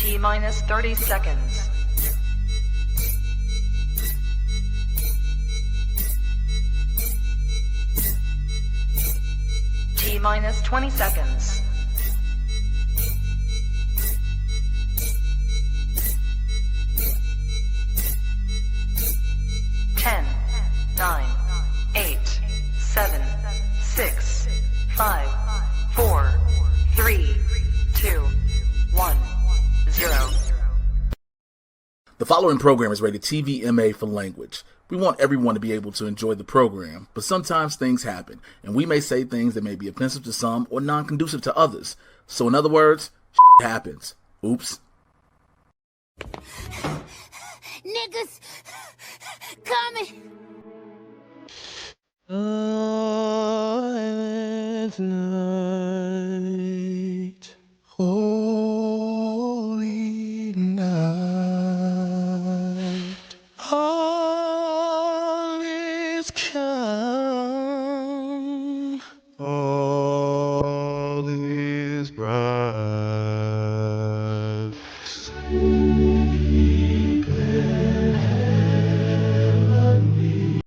T minus 30 seconds. T minus 20 seconds. 10, 9, 8, 7, 6, 5, 4, 3, 2, 1, 0. The following program is rated TVMA for language. We want everyone to be able to enjoy the program, but sometimes things happen, and we may say things that may be offensive to some or non-conducive to others. So in other words, happens. Oops. Niggas coming. Silent night, holy night, all is calm, all is bright. Sleep in heavenly.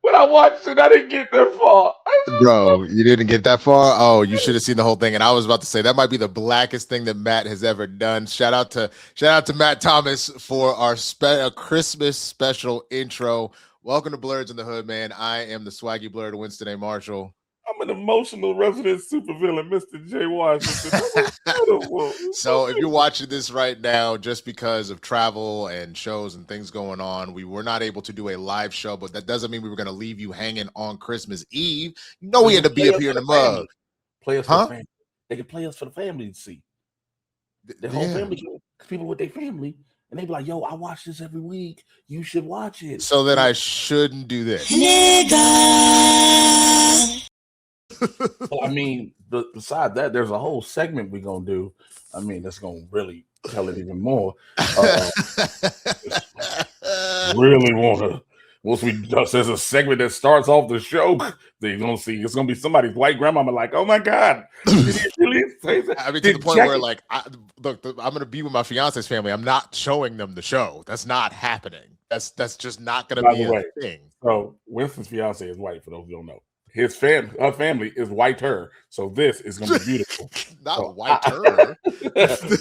When I watched it, I didn't get that far. Bro, you didn't get that far? Oh, you should have seen the whole thing. And I was about to say that might be the blackest thing that Matt has ever done. Shout out to Matt Thomas for our Christmas special intro. Welcome to Blerds in the Hood, man. I am the swaggy Blerd, Winston A. Marshall. I'm an emotional resident supervillain, Mr. J. Washington. So if you're watching this right now, just because of travel and shows and things going on, we were not able to do a live show, but that doesn't mean we were going to leave you hanging on Christmas Eve. You know, we had to be up here in the mug. Play us for the family. They can play us for the family to see. The whole family, people with their family, and they be like, yo, I watch this every week. You should watch it. So then I shouldn't do this. Well, I mean, beside that, there's a whole segment we're gonna do. I mean, that's gonna really tell it even more. Really wanna. Once there's a segment that starts off the show, they're gonna see it's gonna be somebody's white grandmama like, oh my god, did he really say that? I mean, to the point where like, I'm gonna be with my fiance's family. I'm not showing them the show. That's not happening. That's just not gonna be a thing. So Winston's fiance is white. For those who don't know. Her family is whiter, so this is gonna be beautiful. Not so whiter,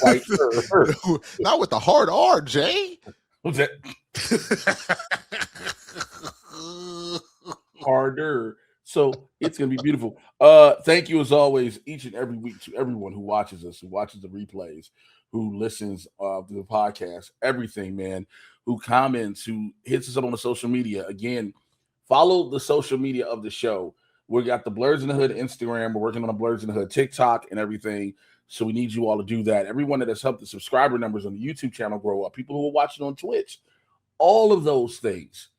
whiter. Not with the hard R, Jay. What's that? Harder. So it's gonna be beautiful. Thank you as always, each and every week, to everyone who watches us, who watches the replays, who listens to the podcast, everything, man, who comments, who hits us up on the social media. Again, follow the social media of the show. We got the Blerds in the Hood Instagram. We're working on a Blerds in the Hood TikTok and everything. So we need you all to do that. Everyone that has helped the subscriber numbers on the YouTube channel grow up, people who are watching on Twitch, all of those things,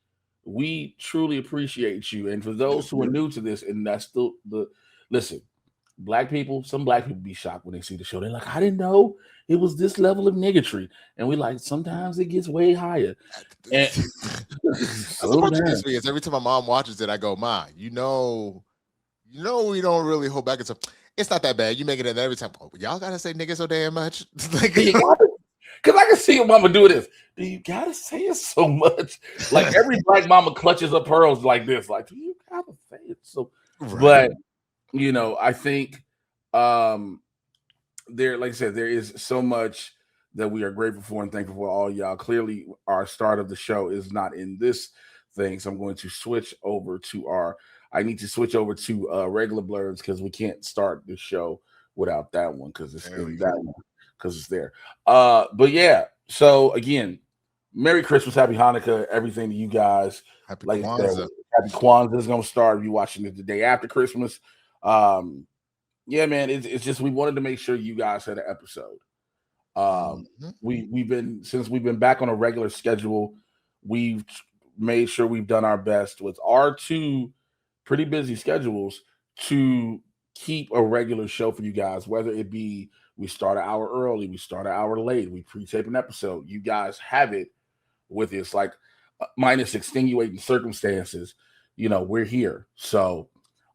we truly appreciate you. And for those who are new to this, and that's still listen, some black people be shocked when they see the show. They're like, I didn't know it was this level of niggatry. And we like, sometimes it gets way higher. And what gets me is every time my mom watches it, I go, Ma, you know, we don't really hold back. It's not that bad. You make it in every time. Oh, y'all gotta say nigga so damn much. Like, because I can see your mama do this. Do you gotta say it so much? Like every black mama clutches her pearls like this. Like, do you gotta say it so? Right. But you know, I think there, like I said, there is so much that we are grateful for and thankful for all y'all. Clearly, our start of the show is not in this thing, so I'm going to switch over to regular Blerds because we can't start the show without that one because it's in that one because it's there. But yeah, so again, Merry Christmas, Happy Hanukkah, everything to you guys. Happy like Kwanzaa. Happy Kwanzaa is gonna start. If you're watching it the day after Christmas. Yeah, man, it's just we wanted to make sure you guys had an episode. We've been back on a regular schedule. We've made sure we've done our best with our two pretty busy schedules to keep a regular show for you guys, whether it be we start an hour early, we start an hour late, we pre-tape an episode. You guys have it with this, like minus extenuating circumstances. You know, we're here. So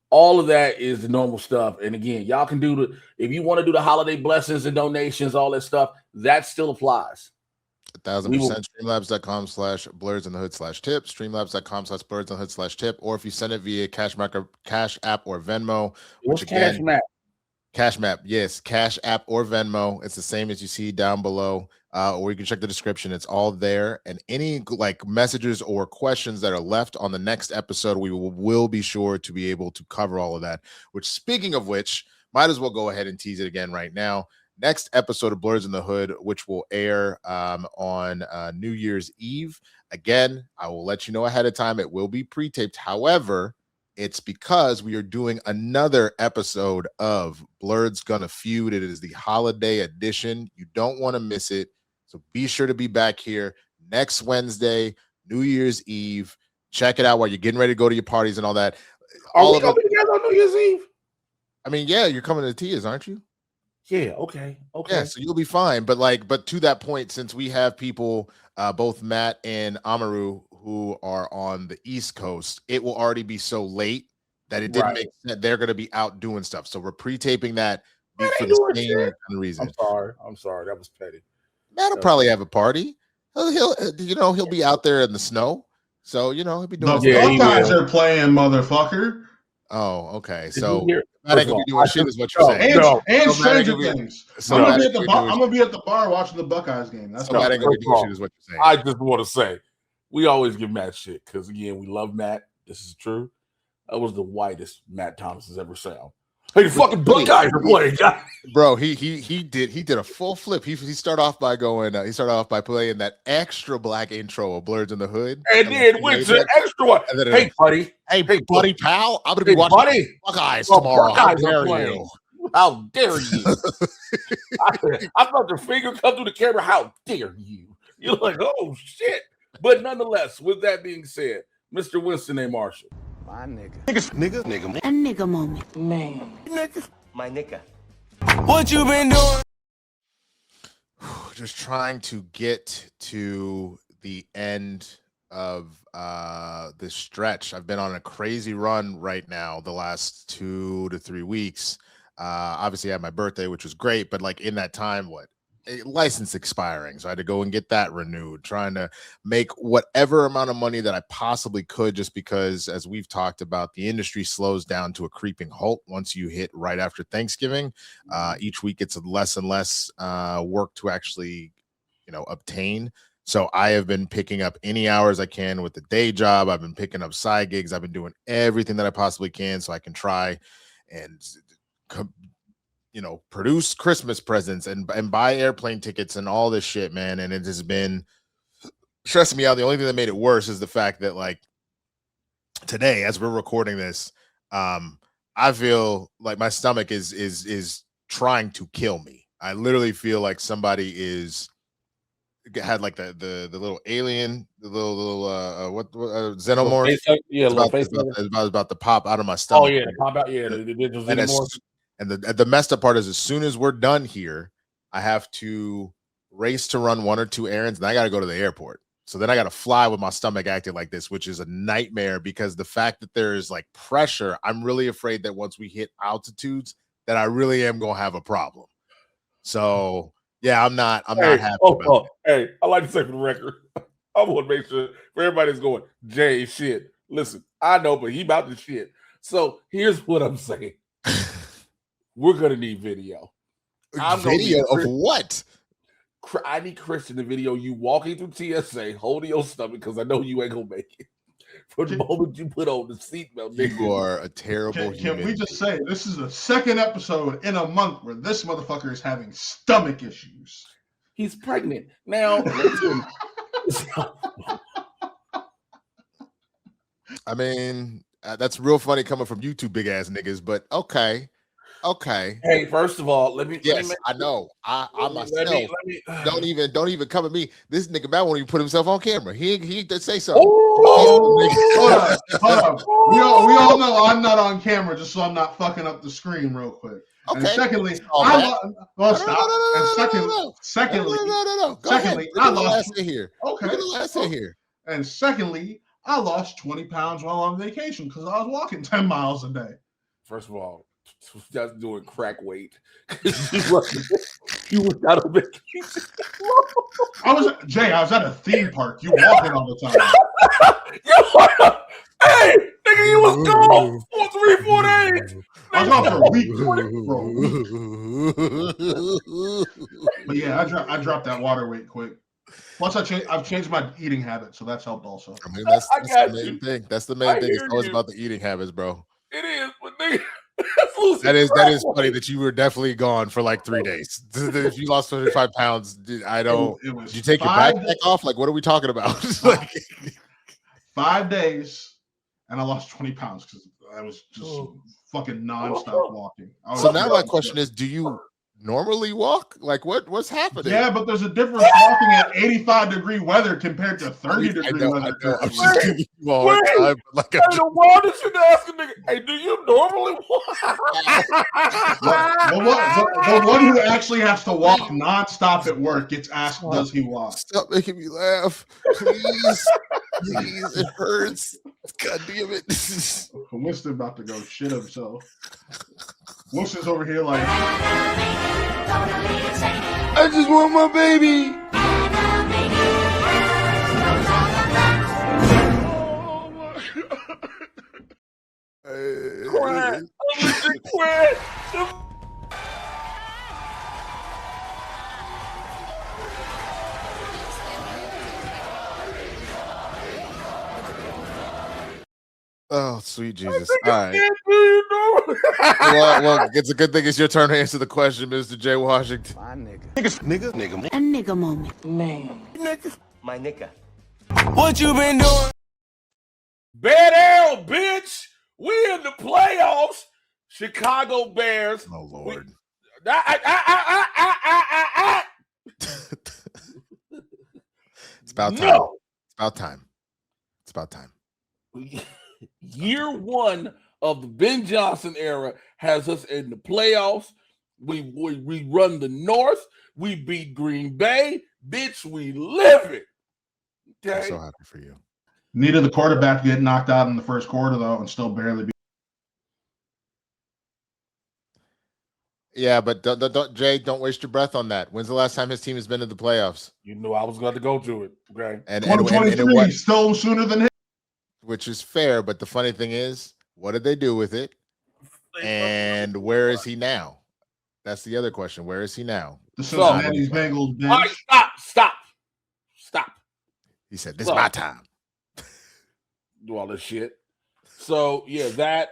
All of that is the normal stuff. And again, y'all can do if you want to do the holiday blessings and donations, all that stuff, that still applies. 1000%. Streamlabs.com/Blerds in the Hood /tip. Streamlabs.com/Blerds in the Hood /tip. Or if you send it via Cash App or Venmo, What's Cash App? Cash App, yes, Cash App or Venmo. It's the same as you see down below. Or you can check the description. It's all there. And any like messages or questions that are left on the next episode, we will be sure to be able to cover all of that. Which, speaking of which, might as well go ahead and tease it again right now. Next episode of Blerds in the Hood, which will air on New Year's Eve. Again, I will let you know ahead of time. It will be pre-taped. However, it's because we are doing another episode of Blerds Gonna Feud. It is the holiday edition. You don't want to miss it. So be sure to be back here next Wednesday, New Year's Eve. Check it out while you're getting ready to go to your parties and all that. Are we coming together on New Year's Eve? I mean, yeah, you're coming to Tia's, aren't you? Yeah, okay. Yeah, so you'll be fine. But to that point, since we have people, both Matt and Amaru, who are on the East Coast, it will already be so late that it didn't make sense. They're going to be out doing stuff. So we're pre-taping that for the same kind of reason. I'm sorry. That was petty. Matt'll probably have a party. He'll be out there in the snow. So, he'll be doing the Buckeyes are playing, motherfucker. Oh, okay. So Matt ain't gonna be doing shit is what you're saying. And Stranger Things. I'm gonna be at the bar watching the Buckeyes game. That's Matt ain't gonna be doing shit is what you're saying. I just want to say, we always give Matt shit because again, we love Matt. This is true. That was the whitest Matt Thomas has ever sound. Hey, the fucking Buckeyes are playing, guys. Bro, he did a full flip. He started off by playing that extra black intro of Blerds in the Hood, and then went to extra one. Hey, buddy, pal, I'm gonna be watching Buckeyes tomorrow. How dare you? How dare you? I felt your finger come through the camera. How dare you? You're like, oh shit. But nonetheless, with that being said, Mr. Winston A. Marshall. My nigga. A nigga moment. Man. Nigga. My nigga. What you been doing? Just trying to get to the end of this stretch. I've been on a crazy run right now the last 2 to 3 weeks. Obviously I had my birthday, which was great, but like in that time, license expiring, so I had to go and get that renewed, trying to make whatever amount of money that I possibly could, just because, as we've talked about, the industry slows down to a creeping halt once you hit right after Thanksgiving. Each week it's less and less work to actually obtain. So I have been picking up any hours I can with the day job. I've been picking up side gigs. I've been doing everything that I possibly can so I can try and produce Christmas presents and buy airplane tickets and all this shit, man. And it has been stressing me out. The only thing that made it worse is the fact that, like, today, as we're recording this, I feel like my stomach is trying to kill me. I literally feel like somebody had like the little alien, the little xenomorph. It's about to pop out of my stomach. Oh yeah, pop out. Yeah, the xenomorph. And the messed up part is, as soon as we're done here, I have to race to run 1 or 2 errands, and I got to go to the airport. So then I got to fly with my stomach acting like this, which is a nightmare, because the fact that there is like pressure, I'm really afraid that once we hit altitudes, that I really am going to have a problem. So yeah, I'm not happy about it. Hey, I like to say for the record, I want to make sure for everybody's going, Jay, shit. Listen, I know, but he about to shit. So here's what I'm saying. We're going to need video. Video of what? I need Chris in the video. You walking through TSA, holding your stomach, because I know you ain't going to make it. For the moment you put on the seatbelt. You are a terrible human. Can we just say, this is the second episode in a month where this motherfucker is having stomach issues. He's pregnant. Now, listen. I mean, that's real funny coming from you two big ass niggas, but okay. Hey, first of all, let me. I know. I myself don't even come at me. This nigga Matt won't even put himself on camera. He did say something. Hold on. We all know I'm not on camera, just so I'm not fucking up the screen real quick. Okay. And secondly, And secondly, I lost 20 pounds while on vacation because I was walking 10 miles a day. First of all, that's doing crack weight. You was out of vacation. I was at a theme park. You walking all the time. Hey, nigga, you was gone for 3-4 days. I was gone for a week, bro. But yeah, I dropped that water weight quick. Plus, I've changed my eating habits, so that's helped also. I mean, that's the main thing. That's the main thing. It's always about the eating habits, bro. It is, but nigga, that is funny that you were definitely gone for like 3 days. If you lost 25 pounds, I don't. Did you take your backpack off? Like, what are we talking about? Like 5 days, and I lost 20 pounds because I was just fucking nonstop walking. So now my question is, do you normally walk? Like what's happening? Yeah, but there's a difference walking at 85-degree weather compared to 30-degree weather. I'm just giving you a hard time. Like, the wildest shit to ask a nigga, hey, do you normally walk? The one who actually has to walk nonstop at work gets asked, does he walk? Stop making me laugh. Please. Please, it hurts. God damn it. Winston about to go shit himself. Winston's over here like, I just want my baby. Quit. Oh, sweet Jesus. All right. Well, it's a good thing it's your turn to answer the question, Mr. J. Washington. My nigga. A nigga moment. Man. My nigga. What you been doing? Bad arrow, bitch. We in the playoffs. Chicago Bears. Oh, Lord. It's about time. No. It's about time. It's about time. Year one of the Ben Johnson era has us in the playoffs. We run the North. We beat Green Bay. Bitch, we live it. Okay? I'm so happy for you. needed the quarterback to get knocked out in the first quarter, though, and still barely beat. Yeah, but Jay, don't waste your breath on that. When's the last time his team has been in the playoffs? You knew I was going to go to it. Okay. And 2023 still sooner than him. Which is fair, but the funny thing is, what did they do with it? And where is he now? That's the other question. Where is he now? The Cincinnati Bengals bench. All right, stop. He said, "This is my time." Do all this shit. So yeah, that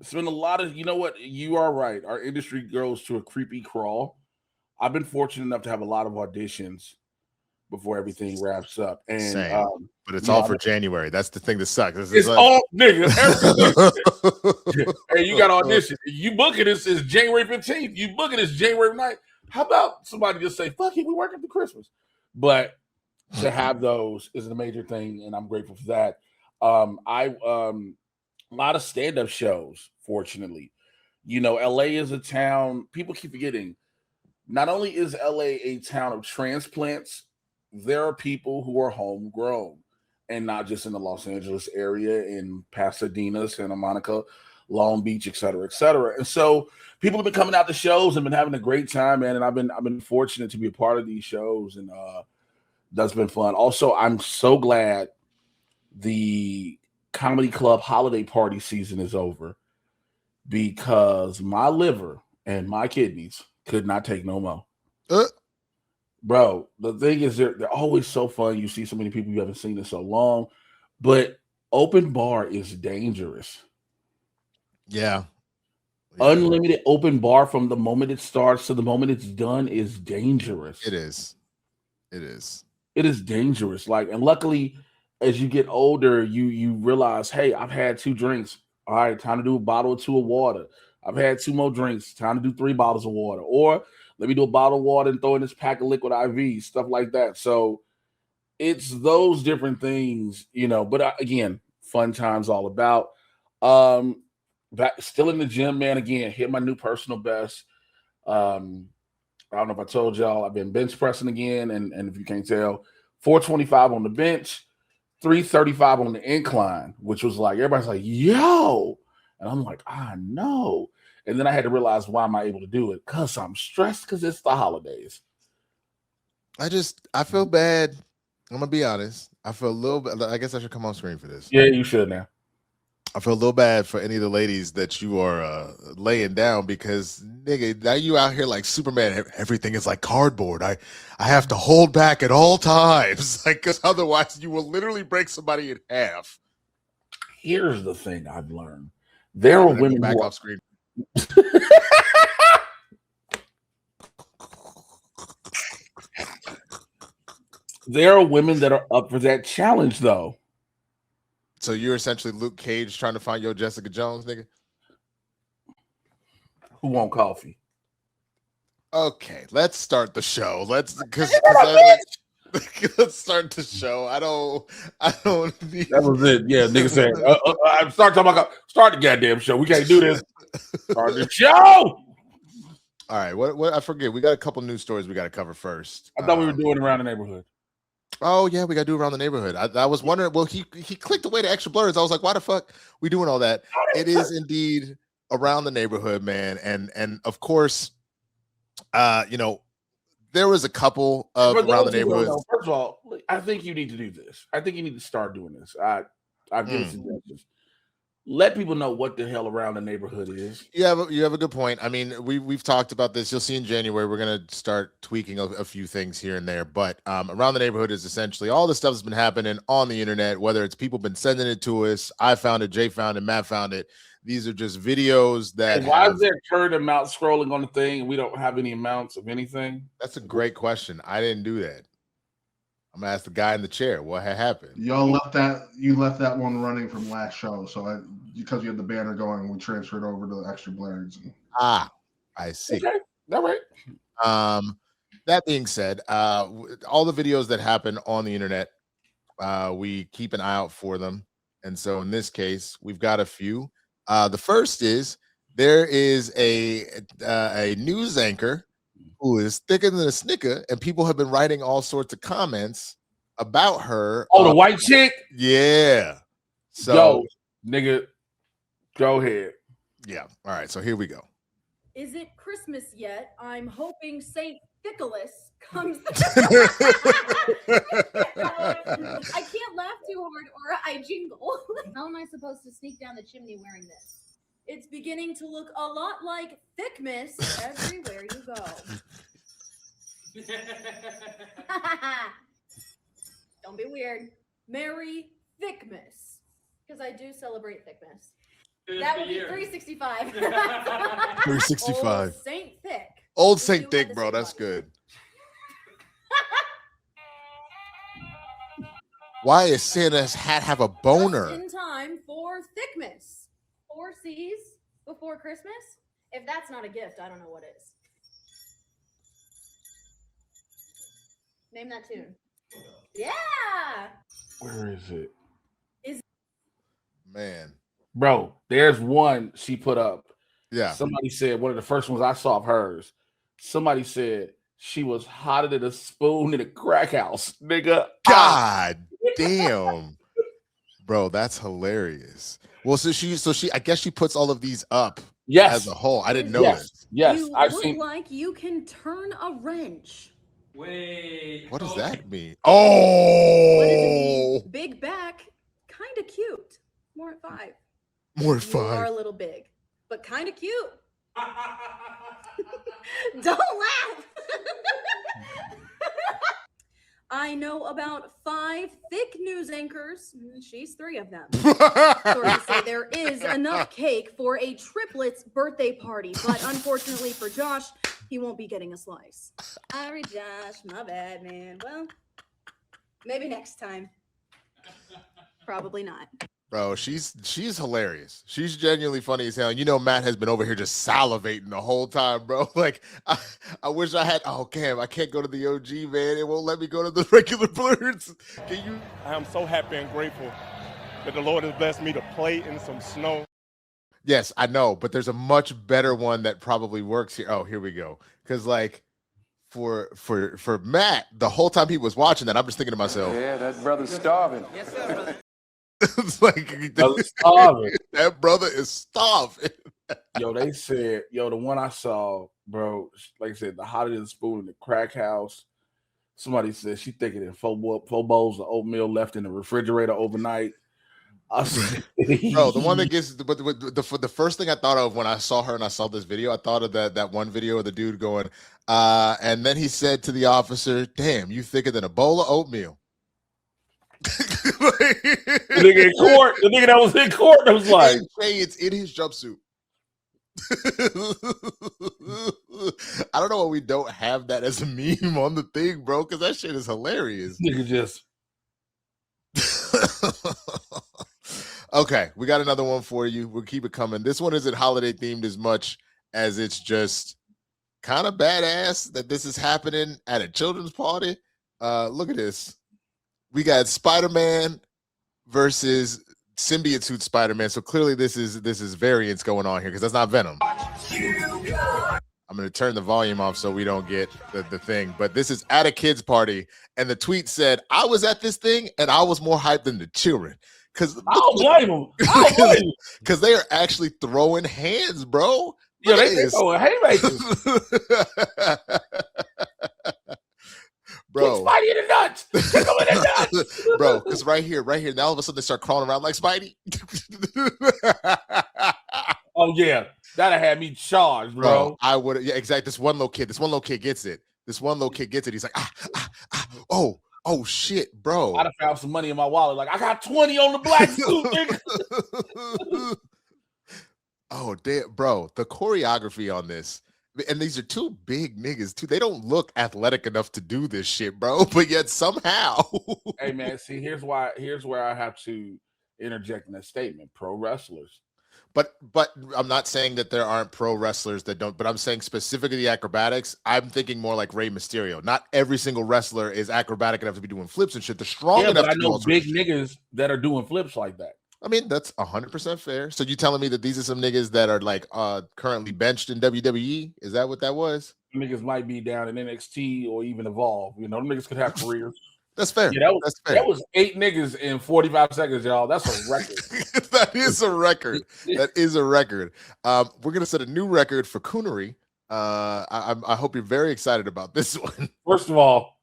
it's been a lot of, you know what? You are right. Our industry goes to a creepy crawl. I've been fortunate enough to have a lot of auditions before everything wraps up. And but it's all for January. That's the thing that sucks. It's all nigga. Hey, you got to audition. You book it, it's January 15th. You book it, it's January 9th. How about somebody just say, fuck it, we work after Christmas? But to have those is a major thing, and I'm grateful for that. A lot of stand-up shows, fortunately. You know, LA is a town, people keep forgetting. Not only is LA a town of transplants, there are people who are homegrown, and not just in the Los Angeles area, in Pasadena, Santa Monica, Long Beach, et cetera, et cetera. And so people have been coming out to shows and been having a great time, man. And I've been fortunate to be a part of these shows, and that's been fun. Also, I'm so glad the comedy club holiday party season is over, because my liver and my kidneys could not take no more. Bro, the thing is, they're always so fun. You see so many people you haven't seen in so long, but open bar is dangerous. Yeah. Unlimited open bar from the moment it starts to the moment it's done is dangerous. It is. It is dangerous. Like, and luckily, as you get older, you realize, hey, I've had 2 drinks. All right, time to do a bottle or 2 of water. I've had 2 more drinks. Time to do 3 bottles of water. Or let me do a bottle of water and throw in this pack of liquid IV, stuff like that. So it's those different things, you know. But again, fun times all about. Still in the gym, man. Again, hit my new personal best. I don't know if I told y'all, I've been bench pressing again, and if you can't tell, 425 on the bench, 335 on the incline, which was like, everybody's like, yo, And I'm like, no. And then I had to realize, why am I able to do it? Because I'm stressed because it's the holidays. I feel bad. I'm gonna be honest. I feel a little bit. I guess I should come on screen for this. Yeah, you should now. I feel a little bad for any of the ladies that you are laying down because, nigga, now you out here like Superman. Everything is like cardboard. I have to hold back at all times, like, because otherwise you will literally break somebody in half. Here's the thing I've learned: there are women back who off screen. There are women that are up for that challenge, though. So you're essentially Luke Cage trying to find your Jessica Jones, nigga? Who want coffee? Okay, let's start the show. Let's start the show. I don't need. That was it. Yeah, nigga said, I'm start the goddamn show. We can't do this. Start the show. All right, what I forget. We got a couple news stories we got to cover first. I thought we were doing around the neighborhood. Oh yeah, we got to do around the neighborhood. I was wondering. Well, he clicked away to extra blurs. I was like, why the fuck we doing all that? It is indeed around the neighborhood, man. And of course, there was a couple of around the neighborhood. First of all, I think you need to do this. I think you need to start doing this. I've given suggestions. Let people know what the hell around the neighborhood is. You have a good point. I mean, we've talked about this. You'll see in January we're gonna start tweaking a few things here and there. But around the neighborhood is essentially all the stuff that's been happening on the internet. Whether it's people been sending it to us, I found it, Jay found it, Matt found it. These are just videos that. And why is there current amount scrolling on the thing and we don't have any amounts of anything? That's a great question. I didn't do that. I'm gonna ask the guy in the chair what had happened. Y'all left that one running from last show, so because you had the banner going, we transferred over to the extra Blerds. I see. Okay. All right. That being said, all the videos that happen on the internet, we keep an eye out for them, and so in this case, we've got a few. The first is there is a news anchor who is thicker than a snicker, and people have been writing all sorts of comments about her. Oh, the white chick? Yeah. So, yo, nigga, go ahead. Yeah. All right. So here we go. Is it Christmas yet? I'm hoping Saint Nicholas comes. I can't laugh too hard or I jingle. How am I supposed to sneak down the chimney wearing this? It's beginning to look a lot like Thickmas everywhere you go. Don't be weird. Merry Thickmas. Because I do celebrate Thickmas. That would be 365. 365. Old Saint Thick. Old Saint Thick, bro. That's good. Why is Santa's hat have a boner? Just in time for Thickmas. 4 C's before Christmas? If that's not a gift, I don't know what is. Name that tune. Yeah. Where is it? Man. Bro, there's one she put up. Yeah. Somebody said, one of the first ones I saw of hers, somebody said she was hotter than a spoon in a crack house. Nigga. God damn. Bro, that's hilarious. Well, so she I guess she puts all of these up as a whole. I didn't know this. Yes, you I've look seen like you can turn a wrench. Wait. What does that mean? What does it Oh, mean? Big back, kind of cute. More at 5. more You are a fun. little big, but kind of cute. Don't laugh. I know about 5 thick news anchors. She's 3 of them. Sources say there is enough cake for a triplets birthday party, but unfortunately for Josh, he won't be getting a slice. Sorry, Josh. My bad, man. Well, maybe next time. Probably not. Bro, she's hilarious. She's genuinely funny as hell. You know, Matt has been over here just salivating the whole time, bro. Like, I wish I had. Oh, damn, I can't go to the OG, man. It won't let me go to the regular Blerds. Can you? I am so happy and grateful that the Lord has blessed me to play in some snow. Yes, I know, but there's a much better one that probably works here. Oh, here we go. Because like for Matt, the whole time he was watching that, I'm just thinking to myself, Yeah, that brother's starving. Yes, sir, brother. It's like that brother is starving. Yo, they said, the one I saw, bro, like I said, the hotter than the spoon in the crack house. Somebody said she thinking in four bowls of oatmeal left in the refrigerator overnight. Bro, the one that gets the first thing I thought of when I saw her and I saw this video, I thought of that one video of the dude going, and then he said to the officer, "Damn, you thicker than a bowl of oatmeal." The nigga in court, the nigga that was in court, that was like, hey, it's in his jumpsuit. I don't know why we don't have that as a meme on the thing, bro, because that shit is hilarious. Nigga just. Okay, we got another one for you. We'll keep it coming. This one isn't holiday themed as much as it's just kind of badass that this is happening at a children's party. Look at this. We got Spider-Man versus symbiote suit Spider-Man. So clearly this is variants going on here because that's not Venom. I'm going to turn the volume off so we don't get the thing. But this is at a kid's party. And the tweet said, I was at this thing and I was more hyped than the children. Because I don't blame them. Because they are actually throwing hands, bro. Yeah, they throwing haymakers. Bro. Kick Spidey in the nuts. Kick him in the nuts. Bro, because right here, now all of a sudden they start crawling around like Spidey. Oh, yeah. That'd have me charged, bro. I would. Yeah, exactly. This one little kid gets it. He's like, oh shit, bro. I'd have found some money in my wallet. Like, I got 20 on the black suit, nigga. Oh, damn, bro. The choreography on this. And these are two big niggas, too. They don't look athletic enough to do this shit, bro. But yet somehow. Hey, man, see, here's where I have to interject in that statement. Pro wrestlers. But I'm not saying that there aren't pro wrestlers that don't, but I'm saying specifically the acrobatics. I'm thinking more like Rey Mysterio. Not every single wrestler is acrobatic enough to be doing flips and shit. They're strong enough. But I know big niggas that are doing flips like that. I mean, that's 100% fair. So you telling me that these are some niggas that are like currently benched in WWE? Is that what that was? Niggas might be down in NXT or even Evolve. You know, niggas could have careers. That's fair. Yeah, that's fair. That was 8 niggas in 45 seconds, y'all. That's a record. That is a record. That is a record. We're gonna set a new record for coonery. I hope you're very excited about this one. First of all,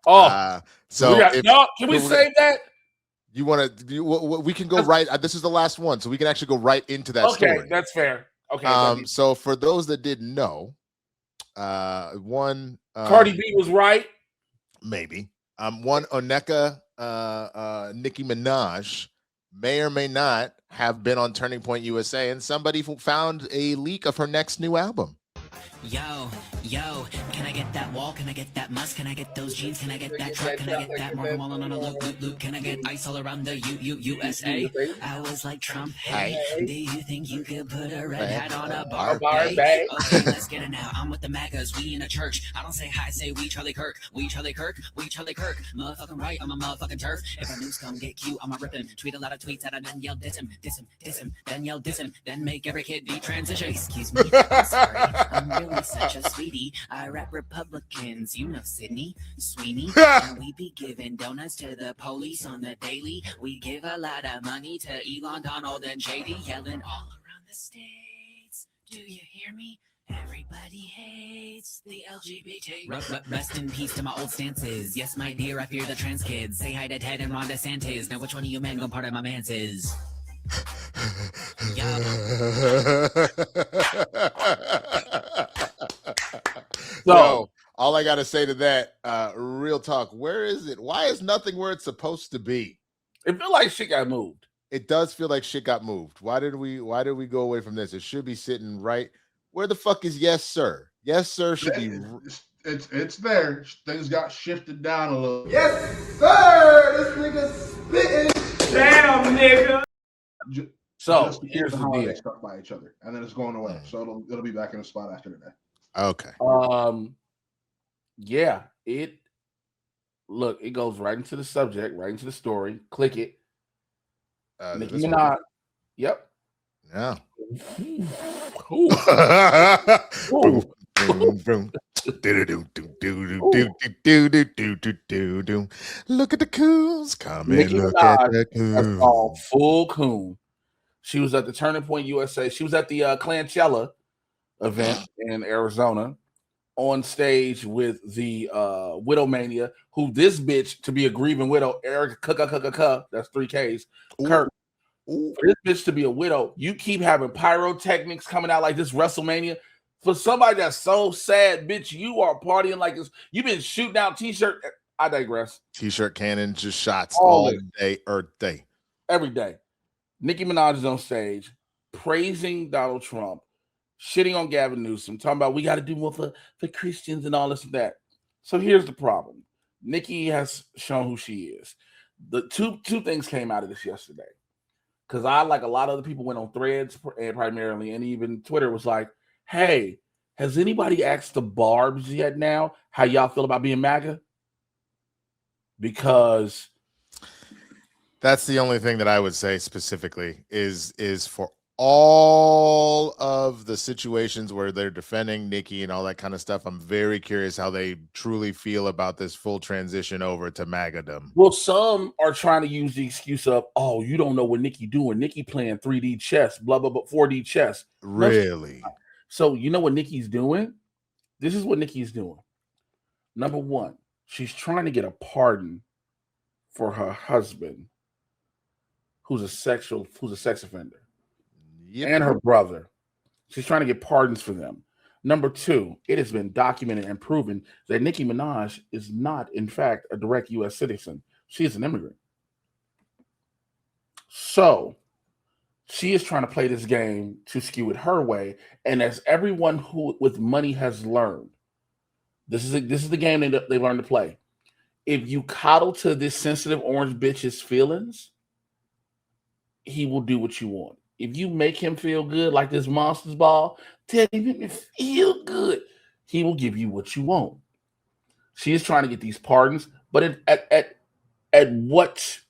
can we save that? You want to? We can go right. This is the last one, so we can actually go right into that story. Okay, that's fair. Okay. So for those that didn't know, Cardi B was right. Maybe. One Oneka, Nicki Minaj may or may not have been on Turning Point USA, and somebody found a leak of her next new album. Yo, can I get that wall? Can I get that must? Can I get those jeans? Can I get that truck? Can I get that Morgan Wallen on a loop? Can I get ice all around the USA? I was like, Trump, hey, do you think you could put a red hat on a bar bag? Okay, let's get it now. I'm with the MAGAs, we in a church. I don't say hi, say we Charlie Kirk. We Charlie Kirk, we Charlie Kirk. Motherfucking right, I'm a motherfucking turf. If a news come get cute, I'ma rip him. Tweet a lot of tweets at him, then yell diss him, then yell diss him, then make every kid detransition. Excuse me, I'm sorry, I'm really such a sweetie. I rap Republicans, you know Sydney Sweeney. And we be giving donuts to the police on the daily. We give a lot of money to Elon, Donald, and JD, yelling all around the states. Do you hear me? Everybody hates the LGBT. Rest in peace to my old stances. Yes, my dear, I fear the trans kids. Say hi to Ted and Ron DeSantis. Now, which one of you men gonna part of my manses? So all I gotta say to that, real talk, where is it? Why is nothing where it's supposed to be? It feels like shit got moved. It does feel like shit got moved. Why did we go away from this? It should be sitting right. Where the fuck is yes, sir? Yes, sir should be. It's there. Things got shifted down a little. Yes, sir. This nigga spitting. Damn, nigga. So here's the deal. They stuck by each other, and then it's going away. So it'll be back in the spot after today. Okay. Yeah. It goes right into the subject, right into the story. Click it. Nicki Minaj. Yep. Yeah. Look at the coons. Come and Nicki look at Minaj the has gone coons. full coon. She was at the Turning Point USA. She was at the Clanchella event in Arizona on stage with the Widowmania, who this bitch, to be a grieving widow, Erica, that's 3 Ks, Kirk. For this bitch to be a widow, you keep having pyrotechnics coming out like this WrestleMania. For somebody that's so sad, bitch, you are partying like this. You've been shooting out t-shirt. I digress. T-shirt cannon, just shots all day, Earth Day. Every day. Nicki Minaj is on stage praising Donald Trump, shitting on Gavin Newsom, talking about we got to do more for Christians and all this and that. So here's the problem. Nicki has shown who she is. The two things came out of this yesterday. Because I, like a lot of other people, went on Threads primarily, and even Twitter was like, hey, has anybody asked the Barbs yet now how y'all feel about being MAGA? Because that's the only thing that I would say specifically is for all of the situations where they're defending Nicki and all that kind of stuff. I'm very curious how they truly feel about this full transition over to MAGA-dom. Well, some are trying to use the excuse of, oh, you don't know what Nicki doing. Nicki playing 3D chess, blah, blah, blah, 4D chess. Really? So you know what Nicki's doing? This is what Nicki's doing. Number one, she's trying to get a pardon for her husband, who's a sex offender. Yep. And her brother. She's trying to get pardons for them. Number two, it has been documented and proven that Nicki Minaj is not, in fact, a direct U.S. citizen. She is an immigrant. So she is trying to play this game to skew it her way. And as everyone who with money has learned, this is the game they learned to play. If you coddle to this sensitive orange bitch's feelings, he will do what you want. If you make him feel good like this monster's ball, tell him make me feel good, he will give you what you want. She is trying to get these pardons, but at what?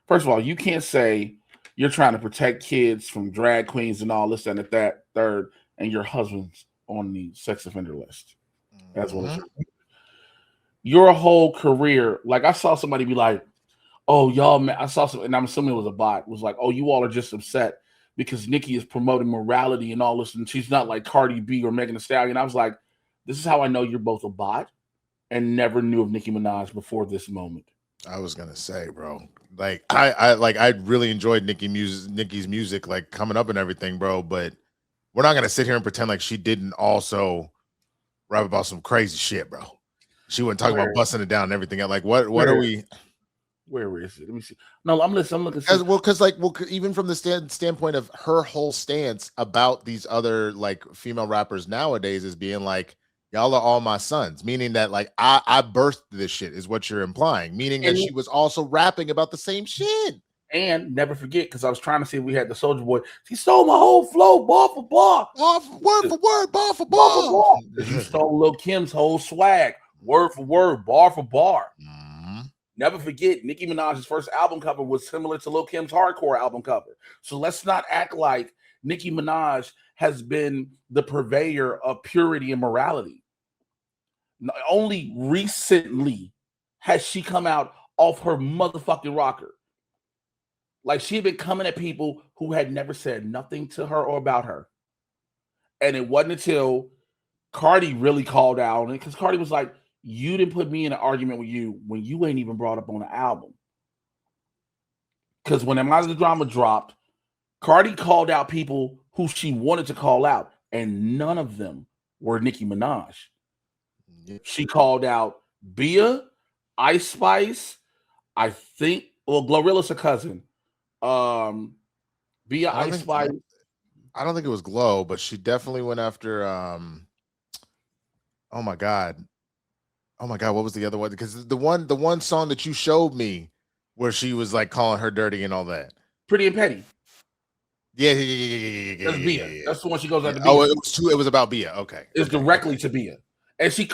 First of all, you can't say you're trying to protect kids from drag queens and all this and that third, and your husband's on the sex offender list. That's what it's. Your whole career, like I saw somebody be like, oh, y'all, man, I saw some, and I'm assuming it was a bot, was like, oh, you all are just upset because Nicki is promoting morality and all this, and she's not like Cardi B or Megan Thee Stallion. I was like, this is how I know you're both a bot, and never knew of Nicki Minaj before this moment. I was gonna say, bro, like I really enjoyed Nicki's music, like coming up and everything, bro. But we're not gonna sit here and pretend like she didn't also rap about some crazy shit, bro. She wasn't talking about busting it down and everything. Like, what are we? Where is it? Let me see. No, I'm looking. Because even from the standpoint of her whole stance about these other like female rappers nowadays is being like, y'all are all my sons, meaning that like I birthed this shit is what you're implying, meaning that she was also rapping about the same shit. And never forget, because I was trying to see if we had the Soulja Boy. She stole my whole flow, bar for bar, word for word, bar for bar. You stole Lil Kim's whole swag, word for word, bar for bar. Never forget, Nicki Minaj's first album cover was similar to Lil Kim's hardcore album cover. So let's not act like Nicki Minaj has been the purveyor of purity and morality. Only recently has she come out off her motherfucking rocker. Like she had been coming at people who had never said nothing to her or about her. And it wasn't until Cardi really called out on it, because Cardi was like, you didn't put me in an argument with you when you ain't even brought up on the album. Because when Am I the Drama dropped, Cardi called out people who she wanted to call out, and none of them were Nicki Minaj. She called out Bia, Ice Spice, I think, well, Glorilla's her cousin. Bia, Ice Spice. I don't think it was Glow, but she definitely went after oh my god, what was the other one? Because the one song that you showed me where she was like calling her dirty and all that. Pretty and Petty. Yeah. That's Bia. That's the one she goes after. Oh, it was about Bia. Okay. It's directly to Bia. And she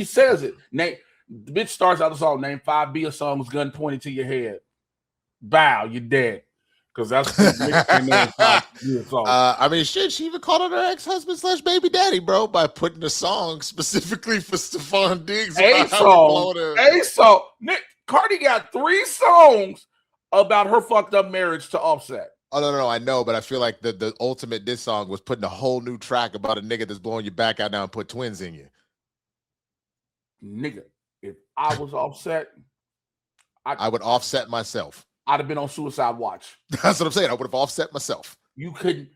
says it. The bitch starts out the song, name 5 Bia songs, gun pointed to your head. Bow, you're dead. because that's in there. I mean, shit, she even called out her ex-husband / baby daddy, bro, by putting a song specifically for Stephon Diggs. A song. Nick, Cardi got 3 songs about her fucked up marriage to Offset. Oh, no, I know, but I feel like the ultimate diss song was putting a whole new track about a nigga that's blowing your back out now and put twins in you. Nigga, if I was Offset, I would offset myself. I'd have been on suicide watch. That's what I'm saying. I would have offset myself. You couldn't.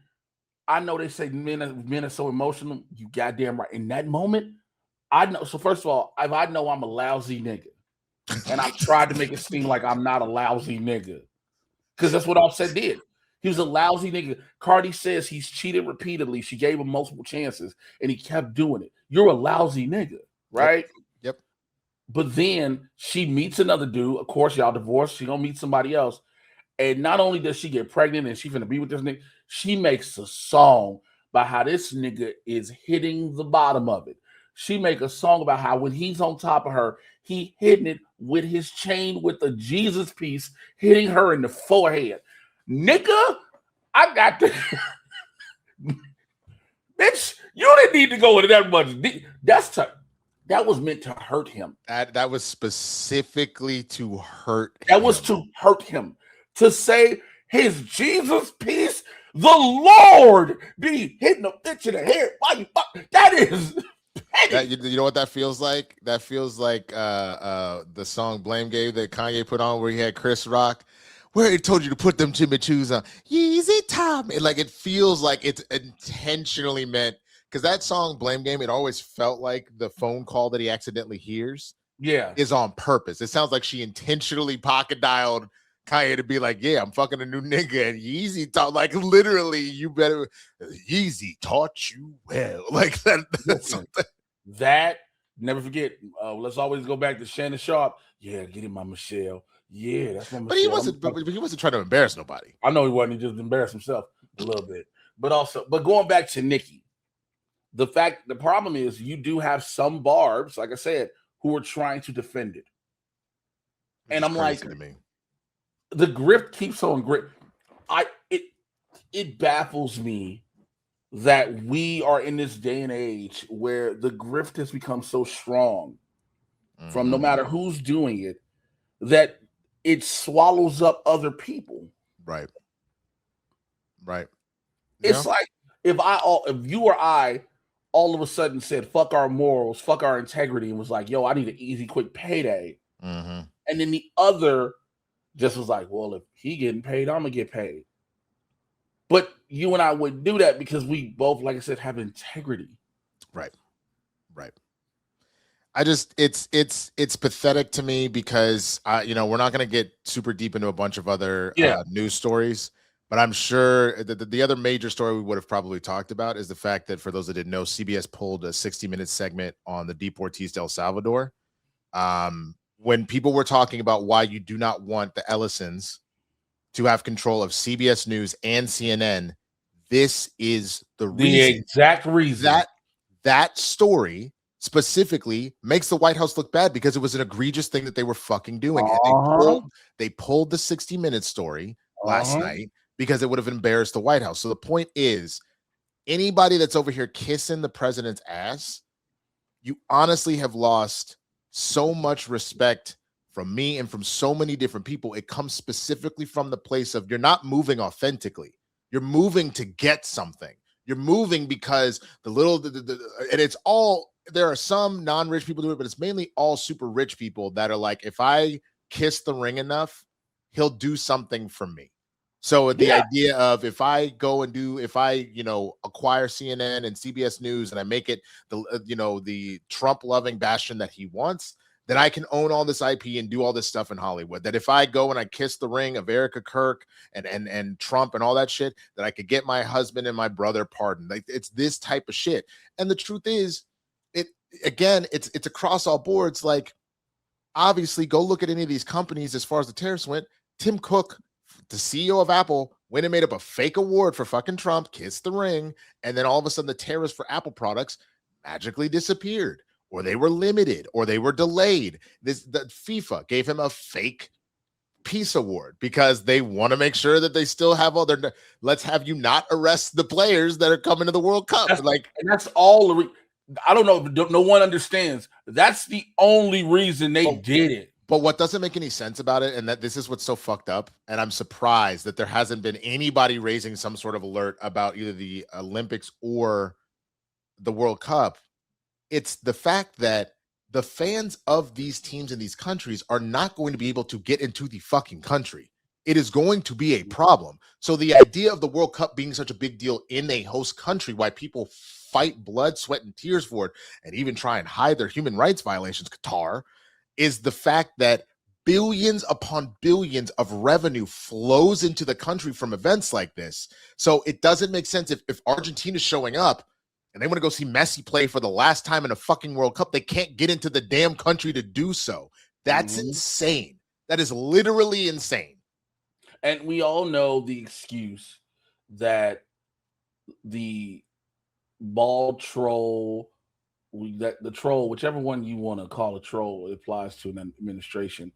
I know they say men are so emotional. You goddamn right. In that moment, I know. So first of all, if I know I'm a lousy nigga, and I've tried to make it seem like I'm not a lousy nigga, because that's what Offset did. He was a lousy nigga. Cardi says he's cheated repeatedly. She gave him multiple chances, and he kept doing it. You're a lousy nigga, right? Yep. But then she meets another dude. Of course, y'all divorced. She gonna meet somebody else. And not only does she get pregnant and she finna be with this nigga, she makes a song about how this nigga is hitting the bottom of it. She make a song about how when he's on top of her, he hitting it with his chain with the Jesus piece, hitting her in the forehead. Nigga, I got the bitch. You didn't need to go into that much. That was meant to hurt him. That was specifically to hurt him. That was to hurt him. To say his Jesus piece, the Lord be hitting a bitch in the head. That is you know what that feels like? That feels like the song Blame Game that Kanye put on where he had Chris Rock, where he told you to put them Jimmy Choos on. Yeezy Tom. Like it feels like it's intentionally meant. Because that song, Blame Game, it always felt like the phone call that he accidentally hears is on purpose. It sounds like she intentionally pocket dialed Kanye to be like, yeah, I'm fucking a new nigga. And Yeezy taught, like, literally, you better, Yeezy taught you well. Like, that's something. That, never forget, let's always go back to Shannon Sharp. Yeah, get him, my Michelle. Yeah, that's my Michelle. But he wasn't trying to embarrass nobody. I know he wasn't. He just embarrassed himself a little bit. But going back to Nicki, the problem is you do have some barbs, like I said, who are trying to defend it. And I'm like, the grift keeps on grip. It baffles me that we are in this day and age where the grift has become so strong from no matter who's doing it, that it swallows up other people. Right. It's like if you or I all of a sudden said, fuck our morals, fuck our integrity, and was like, yo, I need an easy, quick payday. And then the other just was like, well, if he getting paid, I'm going to get paid. But you and I wouldn't do that because we both, like I said, have integrity. Right. I just, it's pathetic to me because, we're not going to get super deep into a bunch of other news stories. But I'm sure the other major story we would have probably talked about is the fact that, for those that didn't know, CBS pulled a 60-minute segment on the deportees to El Salvador. When people were talking about why you do not want the Ellisons to have control of CBS News and CNN, this is the reason. The exact reason. That story specifically makes the White House look bad because it was an egregious thing that they were fucking doing. And they pulled the 60-minute story last night because it would have embarrassed the White House. So the point is, anybody that's over here kissing the president's ass, you honestly have lost so much respect from me and from so many different people. It comes specifically from the place of, you're not moving authentically. You're moving to get something. You're moving because and it's all, there are some non-rich people do it, but it's mainly all super rich people that are like, if I kiss the ring enough, he'll do something for me. So the idea of if I acquire CNN and CBS News and I make it the Trump-loving bastion that he wants, then I can own all this IP and do all this stuff in Hollywood. That if I go and I kiss the ring of Erica Kirk and Trump and all that shit, that I could get my husband and my brother pardoned. Like, it's this type of shit. And the truth is, it's across all boards. Like, obviously, go look at any of these companies as far as the tariffs went. Tim Cook, the CEO of Apple, went and made up a fake award for fucking Trump, kissed the ring, and then all of a sudden the tariffs for Apple products magically disappeared, or they were limited, or they were delayed. The FIFA gave him a fake peace award because they want to make sure that they still have all their. Let's have you not arrest the players that are coming to the World Cup. That's all. I don't know. No one understands. That's the only reason they did it. But what doesn't make any sense about it, and that this is what's so fucked up, and I'm surprised that there hasn't been anybody raising some sort of alert about either the Olympics or the World Cup. It's the fact that the fans of these teams in these countries are not going to be able to get into the fucking country. It is going to be a problem. So the idea of the World Cup being such a big deal in a host country, why people fight blood, sweat, and tears for it, and even try and hide their human rights violations, Qatar, is the fact that billions upon billions of revenue flows into the country from events like this. So it doesn't make sense if Argentina's showing up and they want to go see Messi play for the last time in a fucking World Cup, they can't get into the damn country to do so. That's insane. That is literally insane. And we all know the excuse that the ball troll, the troll, whichever one you want to call a troll, it applies to an administration,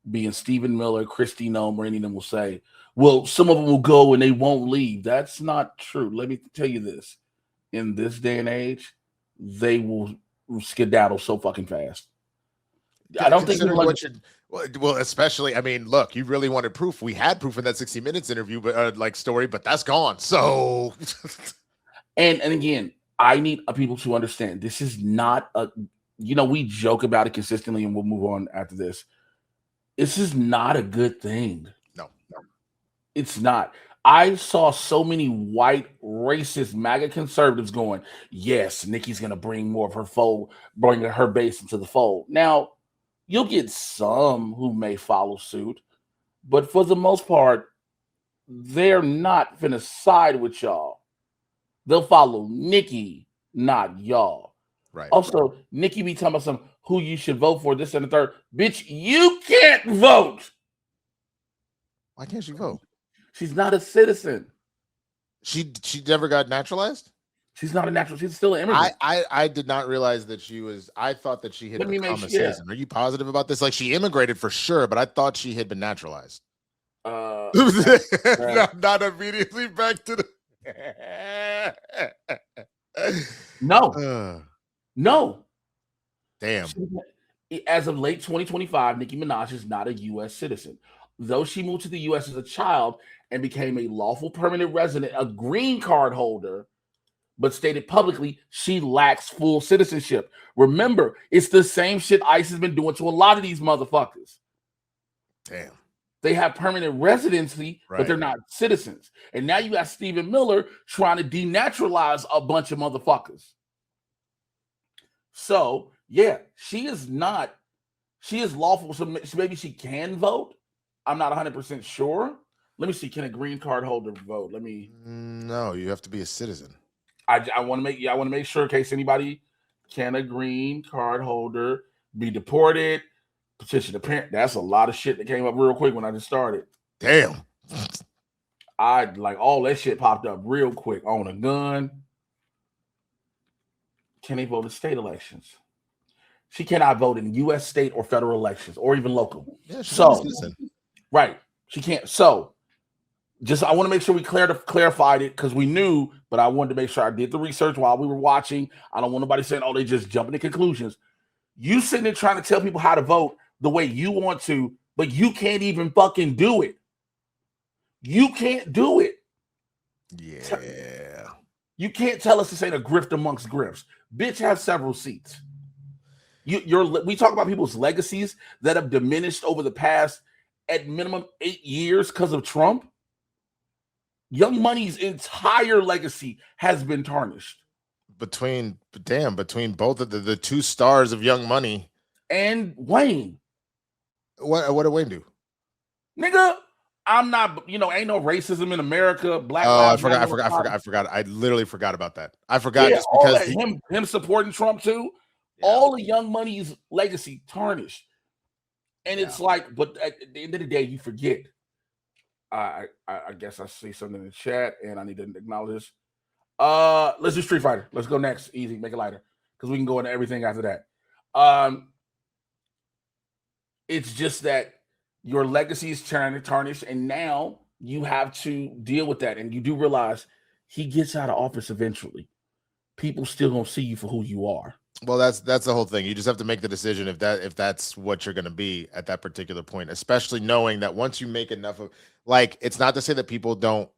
being Stephen Miller, Kristi Noem, or any of them will say, well, some of them will go and they won't leave. That's not true. Let me tell you this. In this day and age, they will skedaddle so fucking fast. I don't think well, especially, I mean, look, you really wanted proof. We had proof in that 60 Minutes interview, but story, but that's gone. So, and again, I need people to understand this is not we joke about it consistently, and we'll move on after this. This is not a good thing. No, it's not. I saw so many white, racist, MAGA conservatives going, yes, Nicki's going to bring more of her fold, bring her base into the fold. Now, you'll get some who may follow suit, but for the most part, they're not finna side with y'all. They'll follow Nicki, not y'all. Right. Also, Nicki be talking about some who you should vote for, this and the third. Bitch, you can't vote. Why can't she vote? She's not a citizen. She never got naturalized? She's not a natural. She's still an immigrant. I did not realize that she was. I thought that she had become a citizen. Are you positive about this? Like, she immigrated for sure, but I thought she had been naturalized. Not immediately back to the. No. Damn. As of late 2025, Nicki Minaj is not a U.S. citizen. Though she moved to the U.S. as a child and became a lawful permanent resident, a green card holder, but stated publicly she lacks full citizenship. Remember, it's the same shit ICE has been doing to a lot of these motherfuckers. Damn. They have permanent residency, but they're not citizens. And now you got Stephen Miller trying to denaturalize a bunch of motherfuckers. So, yeah, she is lawful. So maybe she can vote. I'm not 100% sure. Let me see. Can a green card holder vote? No, you have to be a citizen. I want to make sure in case anybody, can a green card holder be deported? Petition to parent. That's a lot of shit that came up real quick when I just started. Damn. All that shit popped up real quick. Own a gun. Can they vote in state elections? She cannot vote in U.S. state or federal elections or even local. Yeah, right. She can't. So I want to make sure we clarified it because we knew, but I wanted to make sure I did the research while we were watching. I don't want nobody saying, oh, they just jumping to conclusions. You sitting there trying to tell people how to vote the way you want to, but you can't even fucking do it. You can't do it. Yeah. You can't tell us this ain't a grift amongst grifts. Bitch has several seats. We talk about people's legacies that have diminished over the past, at minimum, 8 years because of Trump. Young Money's entire legacy has been tarnished. Between both of the two stars of Young Money and Wayne. What did Wayne do? Nigga, I'm not, ain't no racism in America. Black lives. I forgot. I literally forgot about that. I forgot just because him supporting Trump too. Yeah. All of Young Money's legacy tarnished. And it's like, but at the end of the day, you forget. I guess I see something in the chat and I need to acknowledge this. Let's do Street Fighter. Let's go next. Easy, make it lighter. Because we can go into everything after that. It's just that your legacy is tarnished, and now you have to deal with that. And you do realize he gets out of office eventually. People still gonna see you for who you are. Well, that's the whole thing. You just have to make the decision if that's what you're going to be at that particular point, especially knowing that once you make enough of, like, it's not to say that people don't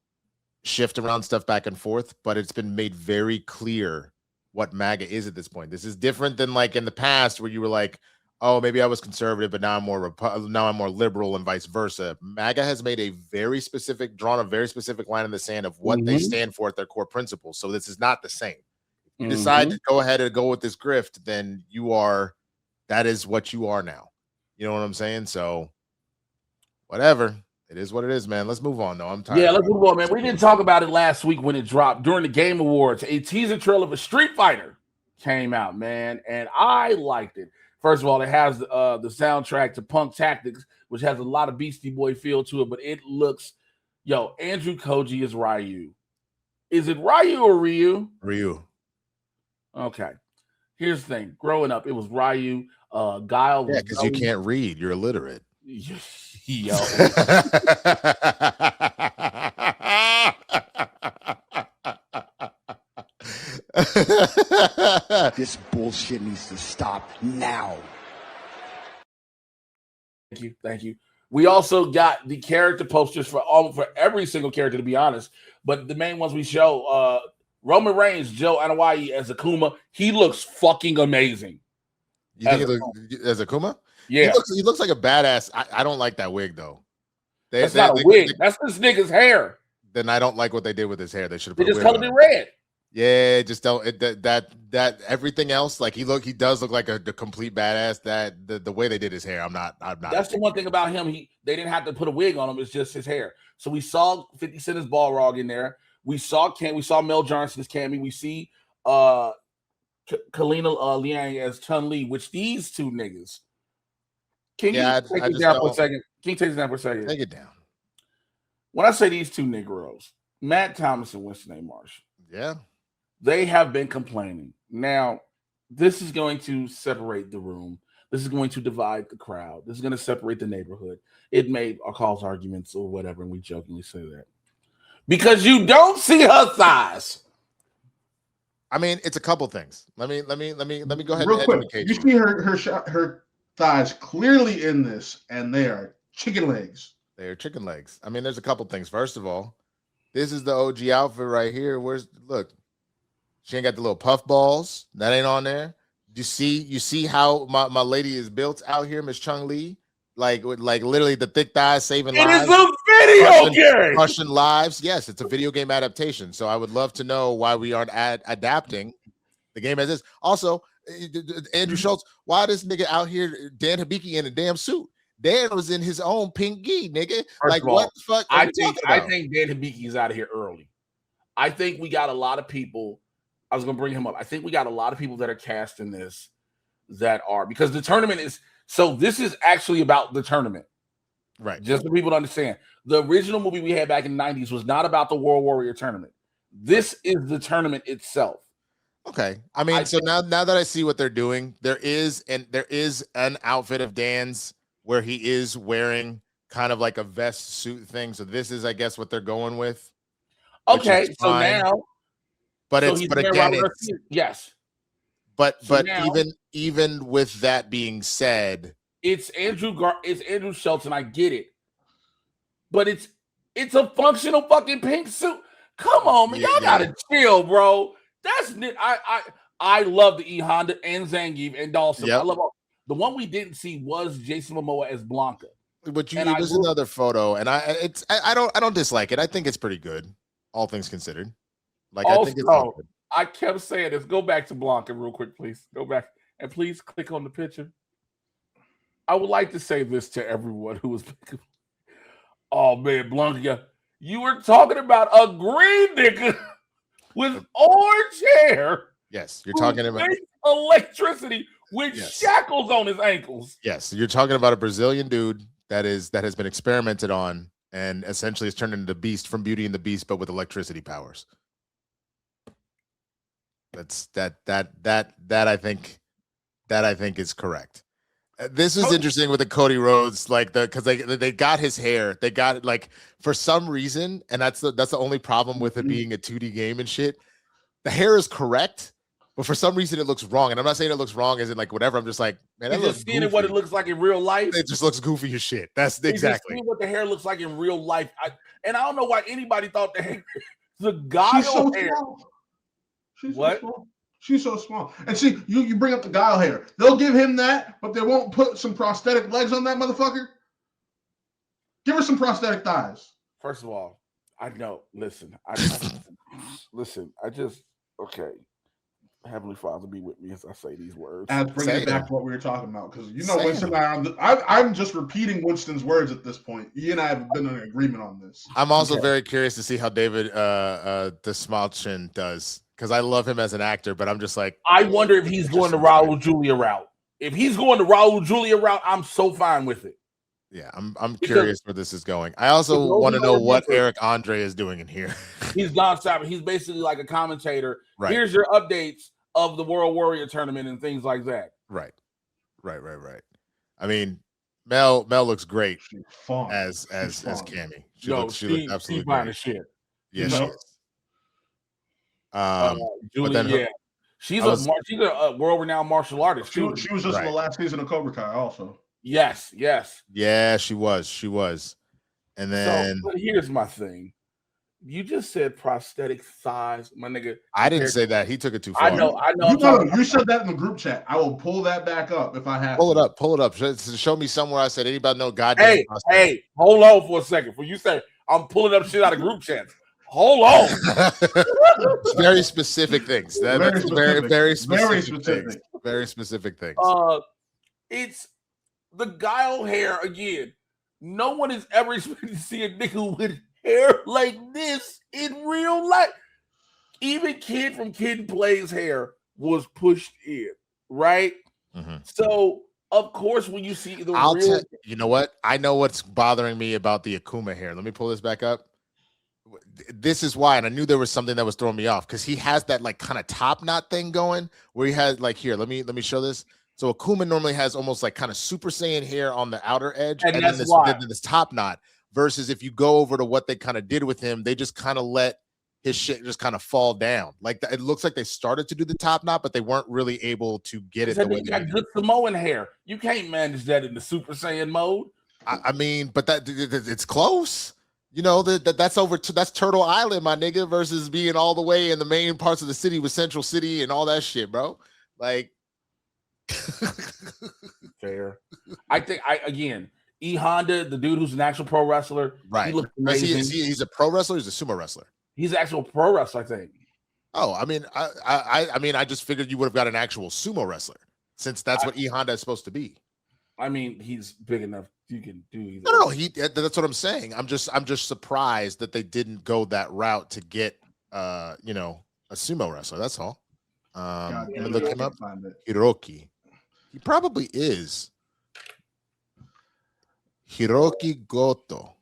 shift around stuff back and forth, but it's been made very clear what MAGA is at this point. This is different than like in the past where you were like, oh, maybe I was conservative, but now I'm more liberal and vice versa. MAGA has made drawn a very specific line in the sand of what they stand for at their core principles. So this is not the same. You decide to go ahead and go with this grift, then that is what you are now. You know what I'm saying? So whatever. It is what it is, man. Let's move on, though. I'm tired. Yeah, let's move on, man. We didn't talk about it last week when it dropped during the Game Awards. A teaser trailer of a Street Fighter came out, man, and I liked it. First of all, it has the soundtrack to Punk Tactics, which has a lot of Beastie Boy feel to it, but it looks, Andrew Koji is Ryu. Is it Ryu or Ryu? Ryu. Okay. Here's the thing. Growing up, it was Ryu. Guile. Yeah, because you can't read. You're illiterate. Yo. This bullshit needs to stop now. Thank you. We also got the character posters for every single character, to be honest. But the main ones we show, Roman Reigns, Joe Anoa'i as Akuma. He looks fucking amazing. You think he looks as Akuma? Yeah. He looks like a badass. I don't like that wig, though. That's not a wig. That's this nigga's hair. Then I don't like what they did with his hair. They should have put just colored it red. Yeah, just don't. That everything else, like he does look like a complete badass. That the way they did his hair, I'm not. That's the one thing about him. They didn't have to put a wig on him. It's just his hair. So we saw 50 Cent's Balrog in there. We saw Mel Johnson's Cammy. We see Kalina Liang as Chun-Li, which these two niggas. Can you take it down for a second? Can you take it down for a second? Take it down. When I say these two Negroes, Matt Thomas and Winston A. Marshall. Yeah. They have been complaining. Now, this is going to separate the room. This is going to divide the crowd. This is going to separate the neighborhood. It may cause arguments or whatever, and we jokingly say that. Because you don't see her thighs. I mean, it's a couple things. Let me go ahead Real and quick. educate You see her thighs clearly in this, and they are chicken legs. They are chicken legs. I mean, there's a couple things. First of all, this is the OG outfit right here. Look, she ain't got the little puff balls. That ain't on there. You see how my lady is built out here, Miss Chung-Li? Like literally the thick thighs saving lives. It is a video game. Crushing lives. Yes, it's a video game adaptation. So I would love to know why we aren't adapting the game as is. Also, Andrew Schultz, why this nigga out here, Dan Hibiki, in a damn suit? Dan was in his own pink gi, nigga. First of all, what the fuck? I think Dan Hibiki is out of here early. I think we got a lot of people. I was going to bring him up. I think we got a lot of people that are casting this that are, because the tournament is, so this is actually about the tournament. Right. Just for people to understand. The original movie we had back in the 90s was not about the World Warrior tournament. This is the tournament itself. Okay. I mean, now that I see what they're doing, there is an outfit of Dan's where he is wearing kind of like a vest suit thing. So this is, I guess, what they're going with. Okay. So now, but again, yes. But now, even with that being said, it's Andrew Schultz, and I get it. But it's a functional fucking pink suit. Come on, man. Y'all gotta chill, bro. That's I love the E Honda and Zangief and Dawson. Yep. I love all. The one we didn't see was Jason Momoa as Blanca. But it was another photo, and I don't dislike it. I think it's pretty good, all things considered. Like, also, I think it's good. I kept saying this. Go back to Blanca real quick, please. Go back and please click on the picture. I would like to say this to everyone who was. Oh man, Blanca, you were talking about a green nigga with orange hair. Yes, you're talking about electricity with shackles on his ankles. Yes, you're talking about a Brazilian dude that has been experimented on and essentially has turned into the Beast from Beauty and the Beast, but with electricity powers. That I think is correct. This is interesting with the Cody Rhodes, like because they got his hair, they got it like for some reason, and that's the only problem with it being a 2D game and shit. The hair is correct, but for some reason it looks wrong. And I'm not saying it looks wrong as in like whatever. I'm just like, man, that looks seeing what it looks like in real life. It just looks goofy as shit. That's exactly what the hair looks like in real life. I don't know why anybody thought the hair, the guile hair. She's so small. She's so small. And see, you bring up the guile hair. They'll give him that, but they won't put some prosthetic legs on that motherfucker. Give her some prosthetic thighs. First of all, I know. Listen, okay. Heavenly Father, be with me as I say these words. And bring it back to what we were talking about, because Winston and I'm just repeating Winston's words at this point. He and I have been in agreement on this. I'm also very curious to see how David Desmalchin does, because I love him as an actor, but I'm just like, I wonder if he's going the Raul Julia route. If he's going the Raul Julia route, I'm so fine with it. Yeah, I'm curious where this is going. I also want to know what Eric Andre is doing in here. He's Don Sabat. He's basically like a commentator. Right. Here's your updates of the World Warrior tournament and things like that. Right. I mean, Mel looks great as Cammy. She looks absolutely fine great. as shit. Yeah, she is. Julie, she's a world-renowned martial artist. She was just in the last season of Cobra Kai also. Yes. Yeah, she was. And then but here's my thing. You just said prosthetic thighs, my nigga. I didn't say that. He took it too far. I know. You said that in the group chat. I will pull that back up if I have Pull it up. Show me somewhere I said anybody know goddamn. Hey, hold on for a second. For you say I'm pulling up shit out of group chats. Hold on. Very specific things. That's very specific things. Very specific things. It's the guile hair again. No one is ever expected to see a nigga with hair like this in real life. Even Kid from Kid Play's hair was pushed in, right? Mm-hmm. So of course, when you see the you know what? I know what's bothering me about the Akuma hair. Let me pull this back up. This is why, and I knew there was something that was throwing me off, because he has that like kind of top knot thing going where he has like here. Let me show this. So Akuma normally has almost like kind of Super Saiyan hair on the outer edge, and then this top knot. Versus if you go over to what they kind of did with him, they just kind of let his shit just kind of fall down. Like it looks like they started to do the top knot, but they weren't really able to get it. The way they got good Samoan hair. You can't manage that in the Super Saiyan mode. I mean, but it's close. You know that's Turtle Island, my nigga, versus being all the way in the main parts of the city with Central City and all that shit, bro. Like, fair. I think E Honda, the dude who's an actual pro wrestler, right? He looks amazing. He's a pro wrestler. He's a sumo wrestler. He's an actual pro wrestler, I think. Oh, I mean, I just figured you would have got an actual sumo wrestler, since that's what E Honda is supposed to be. I mean, he's big enough. You can do either. No, that's what I'm saying. I'm just surprised that they didn't go that route to get a sumo wrestler. That's all. Let me look him up. Hiroki. He probably is. Hiroki Goto.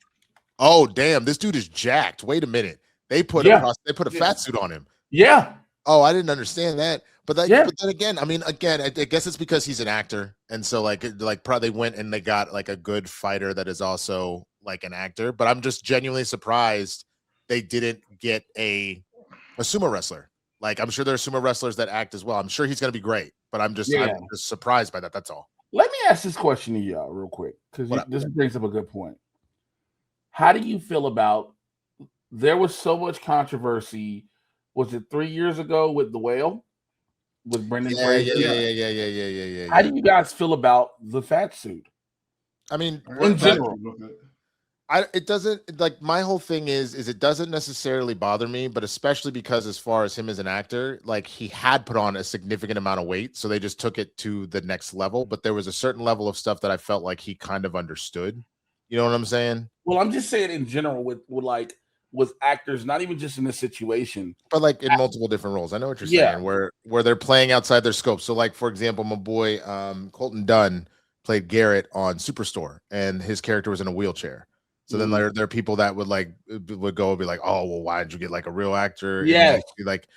Oh damn, this dude is jacked. Wait a minute. They put a fat suit on him. Yeah. Oh, I didn't understand that. But then again, I guess it's because he's an actor, and so like probably went and they got like a good fighter that is also like an actor. But I'm just genuinely surprised they didn't get a sumo wrestler. Like I'm sure there are sumo wrestlers that act as well. I'm sure he's gonna be great, but I'm just surprised by that. That's all. Let me ask this question to y'all real quick, because this brings up a good point. How do you feel about there was so much controversy? Was it 3 years ago with the whale? With Brendan Fraser? Yeah. How do you guys feel about the fat suit? I mean, in general. It doesn't, like, my whole thing is it doesn't necessarily bother me, but especially because as far as him as an actor, like he had put on a significant amount of weight, so they just took it to the next level. But there was a certain level of stuff that I felt like he kind of understood. You know what I'm saying? Well, I'm just saying in general with actors, not even just in this situation, but like in multiple different roles. I know what you're saying, where they're playing outside their scope. So like, for example, my boy Colton Dunn played Garrett on Superstore, and his character was in a wheelchair. So then there are people that would go and be like, oh, well, why did you get like a real actor? Yeah. Like,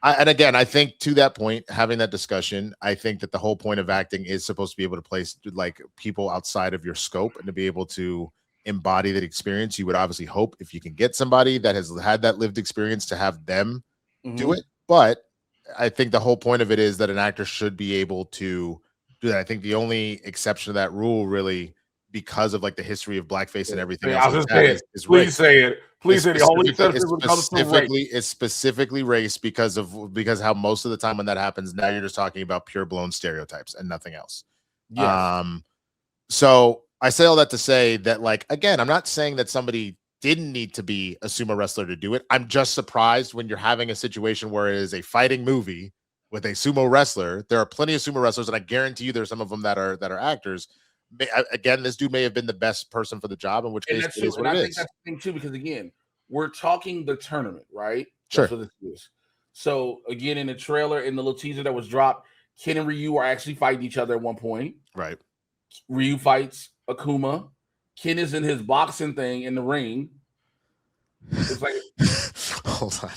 And again, I think to that point, having that discussion, I think that the whole point of acting is supposed to be able to place like people outside of your scope and to be able to embody that experience. You would obviously hope if you can get somebody that has had that lived experience to have them do it. But I think the whole point of it is that an actor should be able to do that. I think the only exception to that rule really, because of like the history of blackface and everything else, like that is please race. say it. Please say the only exception when it comes to race. It's specifically race because how most of the time when that happens, now you're just talking about pure blown stereotypes and nothing else. Yes. So I say all that to say that, like, again, I'm not saying that somebody didn't need to be a sumo wrestler to do it. I'm just surprised when you're having a situation where it is a fighting movie with a sumo wrestler. There are plenty of sumo wrestlers, and I guarantee you there's some of them that are actors. Again, this dude may have been the best person for the job, in which case it is what it is. I think that's the thing too, because again, we're talking the tournament, right? Sure. That's what this is. So again, in the trailer, in the little teaser that was dropped, Ken and Ryu are actually fighting each other at one point. Right. Ryu fights Akuma. Ken is in his boxing thing in the ring. It's like, hold on,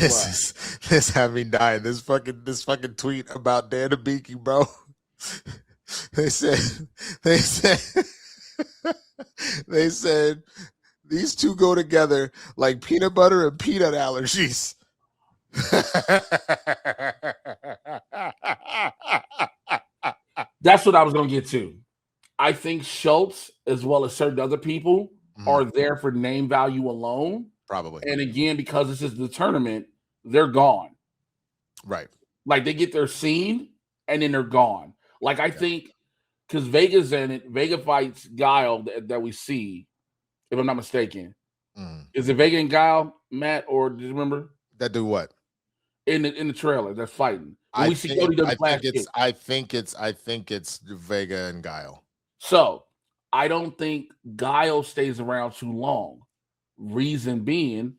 this had me dying. This fucking tweet about Dan Abiki, bro. They said these two go together like peanut butter and peanut allergies. That's what I was going to get to. I think Schultz, as well as certain other people, are there for name value alone. Probably. And again, because this is the tournament, they're gone. Right. Like they get their scene and then they're gone. Like I think because Vega's in it, Vega fights Guile that we see, if I'm not mistaken. Is it Vega and Guile, Matt, or do you remember? That do what? In the trailer, that's fighting. I think it's Vega and Guile. So I don't think Guile stays around too long. Reason being,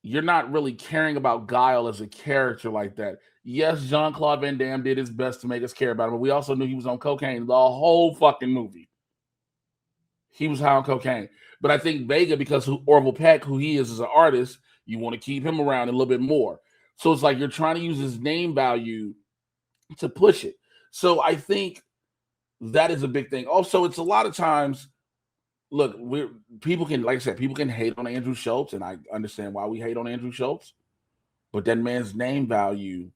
you're not really caring about Guile as a character like that. Yes, Jean-Claude Van Damme did his best to make us care about him, but we also knew he was on cocaine the whole fucking movie. He was high on cocaine. But I think Vega, because Orville Peck, who he is as an artist, you want to keep him around a little bit more. So it's like you're trying to use his name value to push it. So I think that is a big thing. Also, it's a lot of times, look, people can, like I said, people can hate on Andrew Schultz, and I understand why we hate on Andrew Schultz. But that man's name value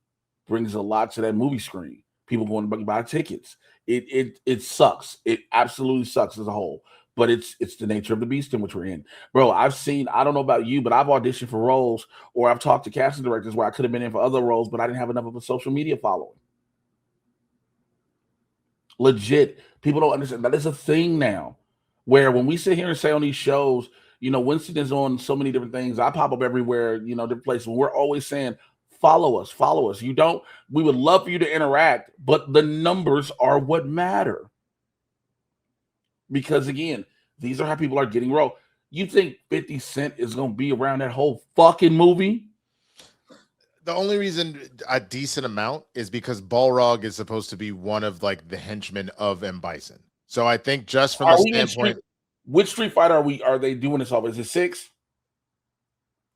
brings a lot to that movie screen. People going to buy tickets. It sucks. It absolutely sucks as a whole. But it's the nature of the beast in which we're in. Bro, I don't know about you, but I've auditioned for roles or I've talked to casting directors where I could have been in for other roles, but I didn't have enough of a social media following. Legit. People don't understand. That is a thing now where when we sit here and say on these shows, you know, Winston is on so many different things. I pop up everywhere, you know, different places. We're always saying, follow us. We would love for you to interact, but the numbers are what matter. Because again, these are how people are getting rolled. You think 50 Cent is going to be around that whole fucking movie? The only reason a decent amount is because Balrog is supposed to be one of like the henchmen of M. Bison. So I think just from the standpoint, which Street Fighter are they doing this off? Is it 6?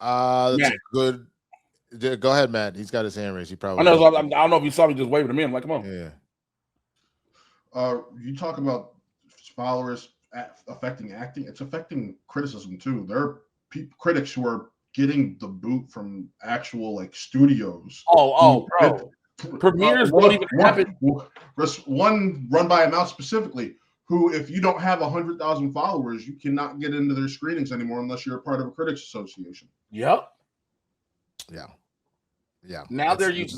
That's a good. Go ahead, Matt. He's got his hand raised. He probably. I don't know if you saw me just waving at me. I'm like, come on. Yeah. You talk about followers affecting acting. It's affecting criticism too. There are critics who are getting the boot from actual like studios. Bro. Premieres don't even happen. One run by a mouse specifically, who, if you don't have 100,000 followers, you cannot get into their screenings anymore unless you're a part of a critics association. Yep. Yeah. Now they're using.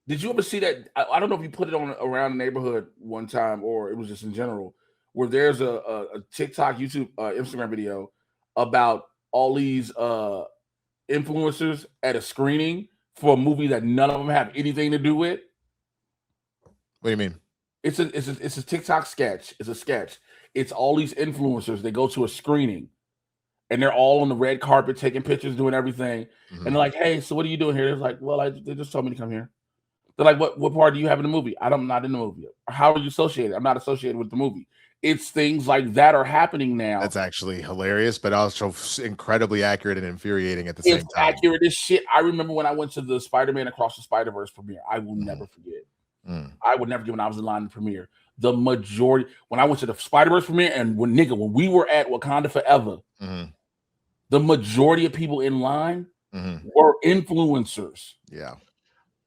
Did you ever see that? I don't know if you put it on around the neighborhood one time or it was just in general, where there's a TikTok, YouTube, Instagram video about all these influencers at a screening for a movie that none of them have anything to do with. What do you mean? It's a TikTok sketch. It's a sketch. It's all these influencers. They go to a screening, and they're all on the red carpet taking pictures, doing everything. And they're like, "Hey, so what are you doing here?" They're like, "Well, they just told me to come here." They're like, "What part do you have in the movie?" I'm not in the movie. How are you associated? I'm not associated with the movie. it's things like that are happening now. That's actually hilarious, but also incredibly accurate and infuriating at the same time. It's accurate as shit. I remember when I went to the Spider-Man Across the Spider-Verse premiere. I will never forget. I would never forget when I was in line to premiere. The majority, when I went to the Spider-Verse premiere, and when we were at Wakanda Forever, the majority of people in line were influencers. Yeah.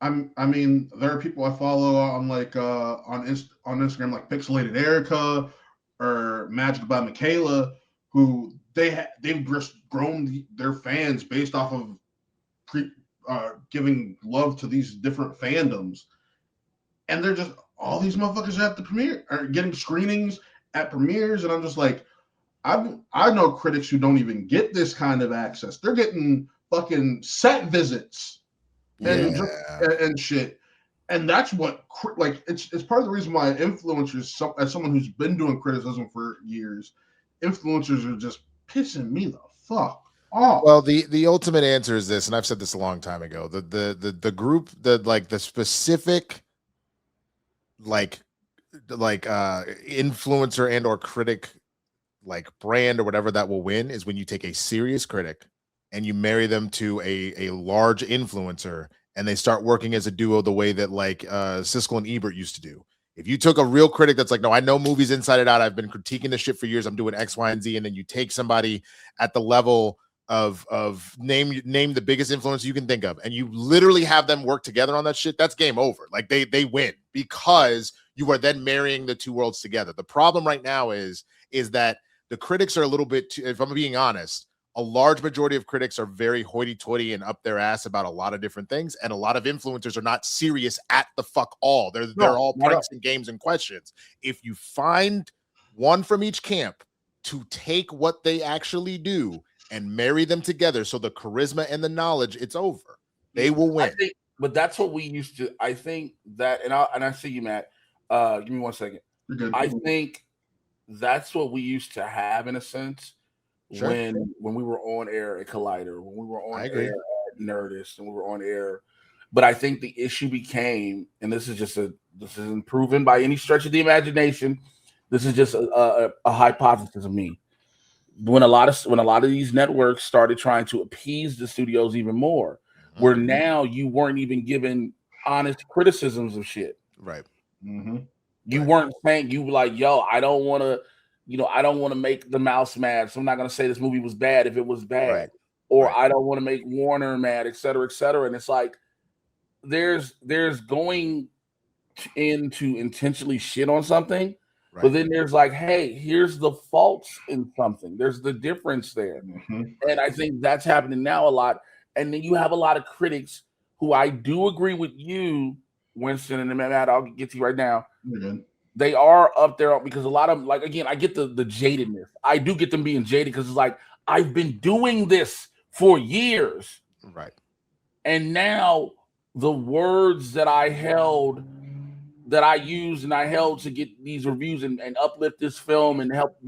I mean, there are people I follow on like on Instagram, like Pixelated Erica or Magic by Michaela, who they've just grown their fans based off of giving love to these different fandoms, and they're just all these motherfuckers are at the premiere are getting screenings at premieres, and I'm just like, I know critics who don't even get this kind of access. They're getting fucking set visits and shit. And that's what, like, it's part of the reason why influencers, as someone who's been doing criticism for years, influencers are just pissing me the fuck off. Well, the ultimate answer is this, and I've said this a long time ago. The group, the specific influencer and or critic like brand or whatever that will win is when you take a serious critic and you marry them to a large influencer, and they start working as a duo the way that like Siskel and Ebert used to do. If you took a real critic that's like, no, I know movies inside and out, I've been critiquing this shit for years, I'm doing X, Y, and Z, and then you take somebody at the level of name the biggest influencer you can think of, and you literally have them work together on that shit, that's game over. Like they win, because you are then marrying the two worlds together. The problem right now is that the critics are a little bit too, if I'm being honest, a large majority of critics are very hoity-toity and up their ass about a lot of different things, and a lot of influencers are not serious at the fuck all. They're all pranks and games and questions. If you find one from each camp to take what they actually do and marry them together, so the charisma and the knowledge, it's over. They will win. But that's what we used to. I think that, and I see you, Matt. Give me 1 second. I think that's what we used to have in a sense. Sure. When we were on air at Collider, when we were on air at Nerdist, and we were on air. But I think the issue became, and this isn't proven by any stretch of the imagination. This is just a hypothesis of me. When a lot of these networks started trying to appease the studios even more, where now you weren't even given honest criticisms of shit. Right. You weren't saying, you were like, yo, I don't want to make the mouse mad, so I'm not going to say this movie was bad if it was bad. Right. Or I don't want to make Warner mad, et cetera, et cetera. And it's like, there's going into intentionally shit on something, but then there's like, hey, here's the faults in something. There's the difference there. And I think that's happening now a lot. And then you have a lot of critics who, I do agree with you, Winston, and Matt, I'll get to you right now. They are up there because a lot of them, like, again, I get the jadedness. I do get them being jaded because it's like, I've been doing this for years. Right. And now the words that I used to get these reviews and uplift this film and help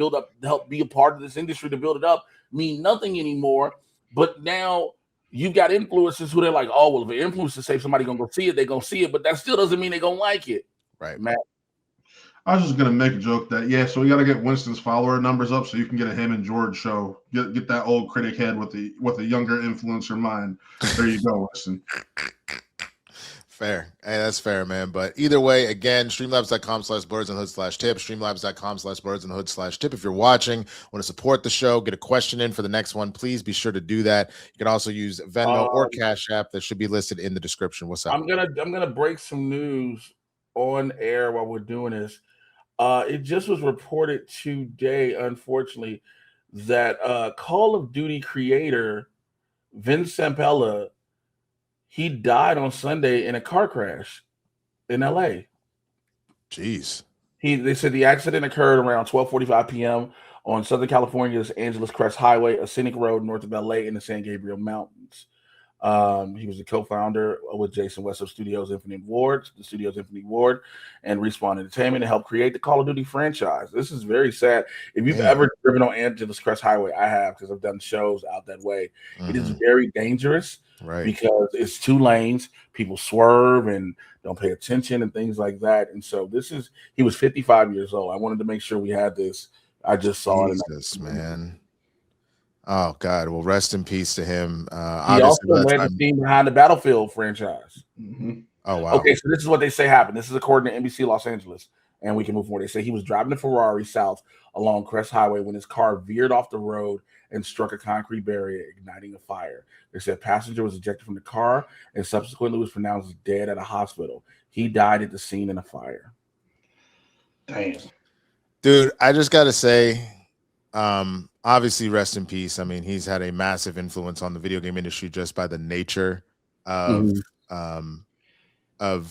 be a part of this industry to build it up mean nothing anymore. But now you got influencers who they're like, oh, well, if an influencer say somebody gonna go see it, they're gonna see it, but that still doesn't mean they're gonna like it. Right, Matt. I was just gonna make a joke that so we got to get Winston's follower numbers up so you can get a him and George show. Get that old critic head with a younger influencer mind. There you go, Winston. Fair. Hey, that's fair, man. But either way, again, streamlabs.com/blerdsandhood/tip, streamlabs.com/blerdsandhood/tip. If you're watching, want to support the show, get a question in for the next one, please be sure to do that. You can also use Venmo or Cash App that should be listed in the description. What's up? I'm gonna break some news on air while we're doing this. It just was reported today, unfortunately, that Call of Duty creator Vince Zampella, he died on Sunday in a car crash in LA. Jeez. They said the accident occurred around 12:45 p.m. on Southern California's Angeles Crest Highway, a scenic road north of LA in the San Gabriel Mountains. He was the co-founder with Jason West of Studios Infinity Ward, and Respawn Entertainment to help create the Call of Duty franchise. This is very sad. If you've ever driven on Angeles Crest Highway, I have, because I've done shows out that way. It is very dangerous, because it's 2 lanes. People swerve and don't pay attention and things like that. And so he was 55 years old. I wanted to make sure we had this. I just saw it. Man. Oh God! Well, rest in peace to him. He also led the team behind the Battlefield franchise. Oh wow! Okay, so this is what they say happened. This is according to NBC Los Angeles, and we can move forward. They say he was driving a Ferrari south along Crest Highway when his car veered off the road and struck a concrete barrier, igniting a fire. They said passenger was ejected from the car and subsequently was pronounced dead at a hospital. He died at the scene in a fire. Damn, dude! I just gotta say. Obviously, rest in peace. I mean, he's had a massive influence on the video game industry just by the nature of how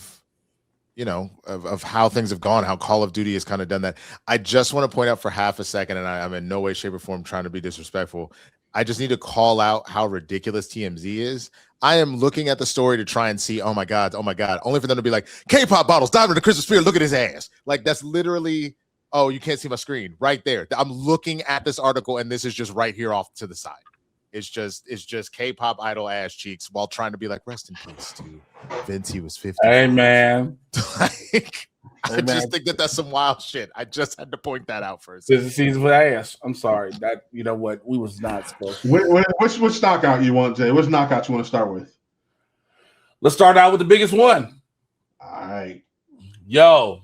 things have gone, how Call of Duty has kind of done that. I just want to point out for half a second, and I'm in no way, shape, or form trying to be disrespectful. I just need to call out how ridiculous TMZ is. I am looking at the story to try and see, oh my God, only for them to be like, K-pop bottles diving into Christmas spirit. Look at his ass. Like, that's literally. Oh, you can't see my screen right there. I'm looking at this article, and this is just right here off to the side. It's just K-pop idol ass cheeks while trying to be like, rest in peace to Vince. He was 50. Hey man, I just think that's some wild shit. I just had to point that out first. This is season for ass. I'm sorry. That you know what we was not supposed to. Which knockout you want, Jay? Which knockout you want to start with? Let's start out with the biggest one. All right, yo,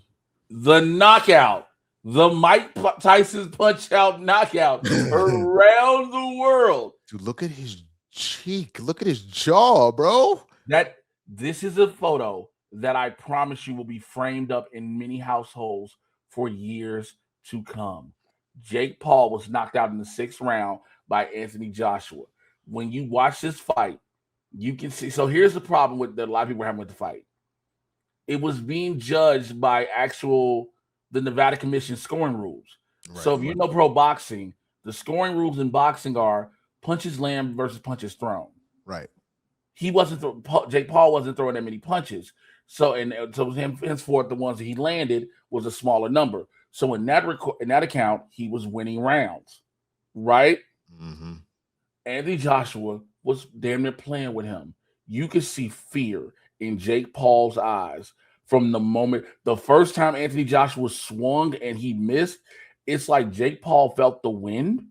the knockout. The Mike Tyson Punch-Out knockout around the world. Dude, look at his cheek. Look at his jaw, bro. This is a photo that I promise you will be framed up in many households for years to come. Jake Paul was knocked out in the 6th round by Anthony Joshua. When you watch this fight, you can see. So here's the problem with that a lot of people are having with the fight. It was being judged by the Nevada Commission scoring rules. So if you know pro boxing, the scoring rules in boxing are punches land versus punches thrown. Right. Jake Paul wasn't throwing that many punches. So henceforth, the ones that he landed was a smaller number. So in that account, he was winning rounds, right? Anthony Joshua was damn near playing with him. You could see fear in Jake Paul's eyes. From the first time Anthony Joshua swung and he missed, it's like Jake Paul felt the wind,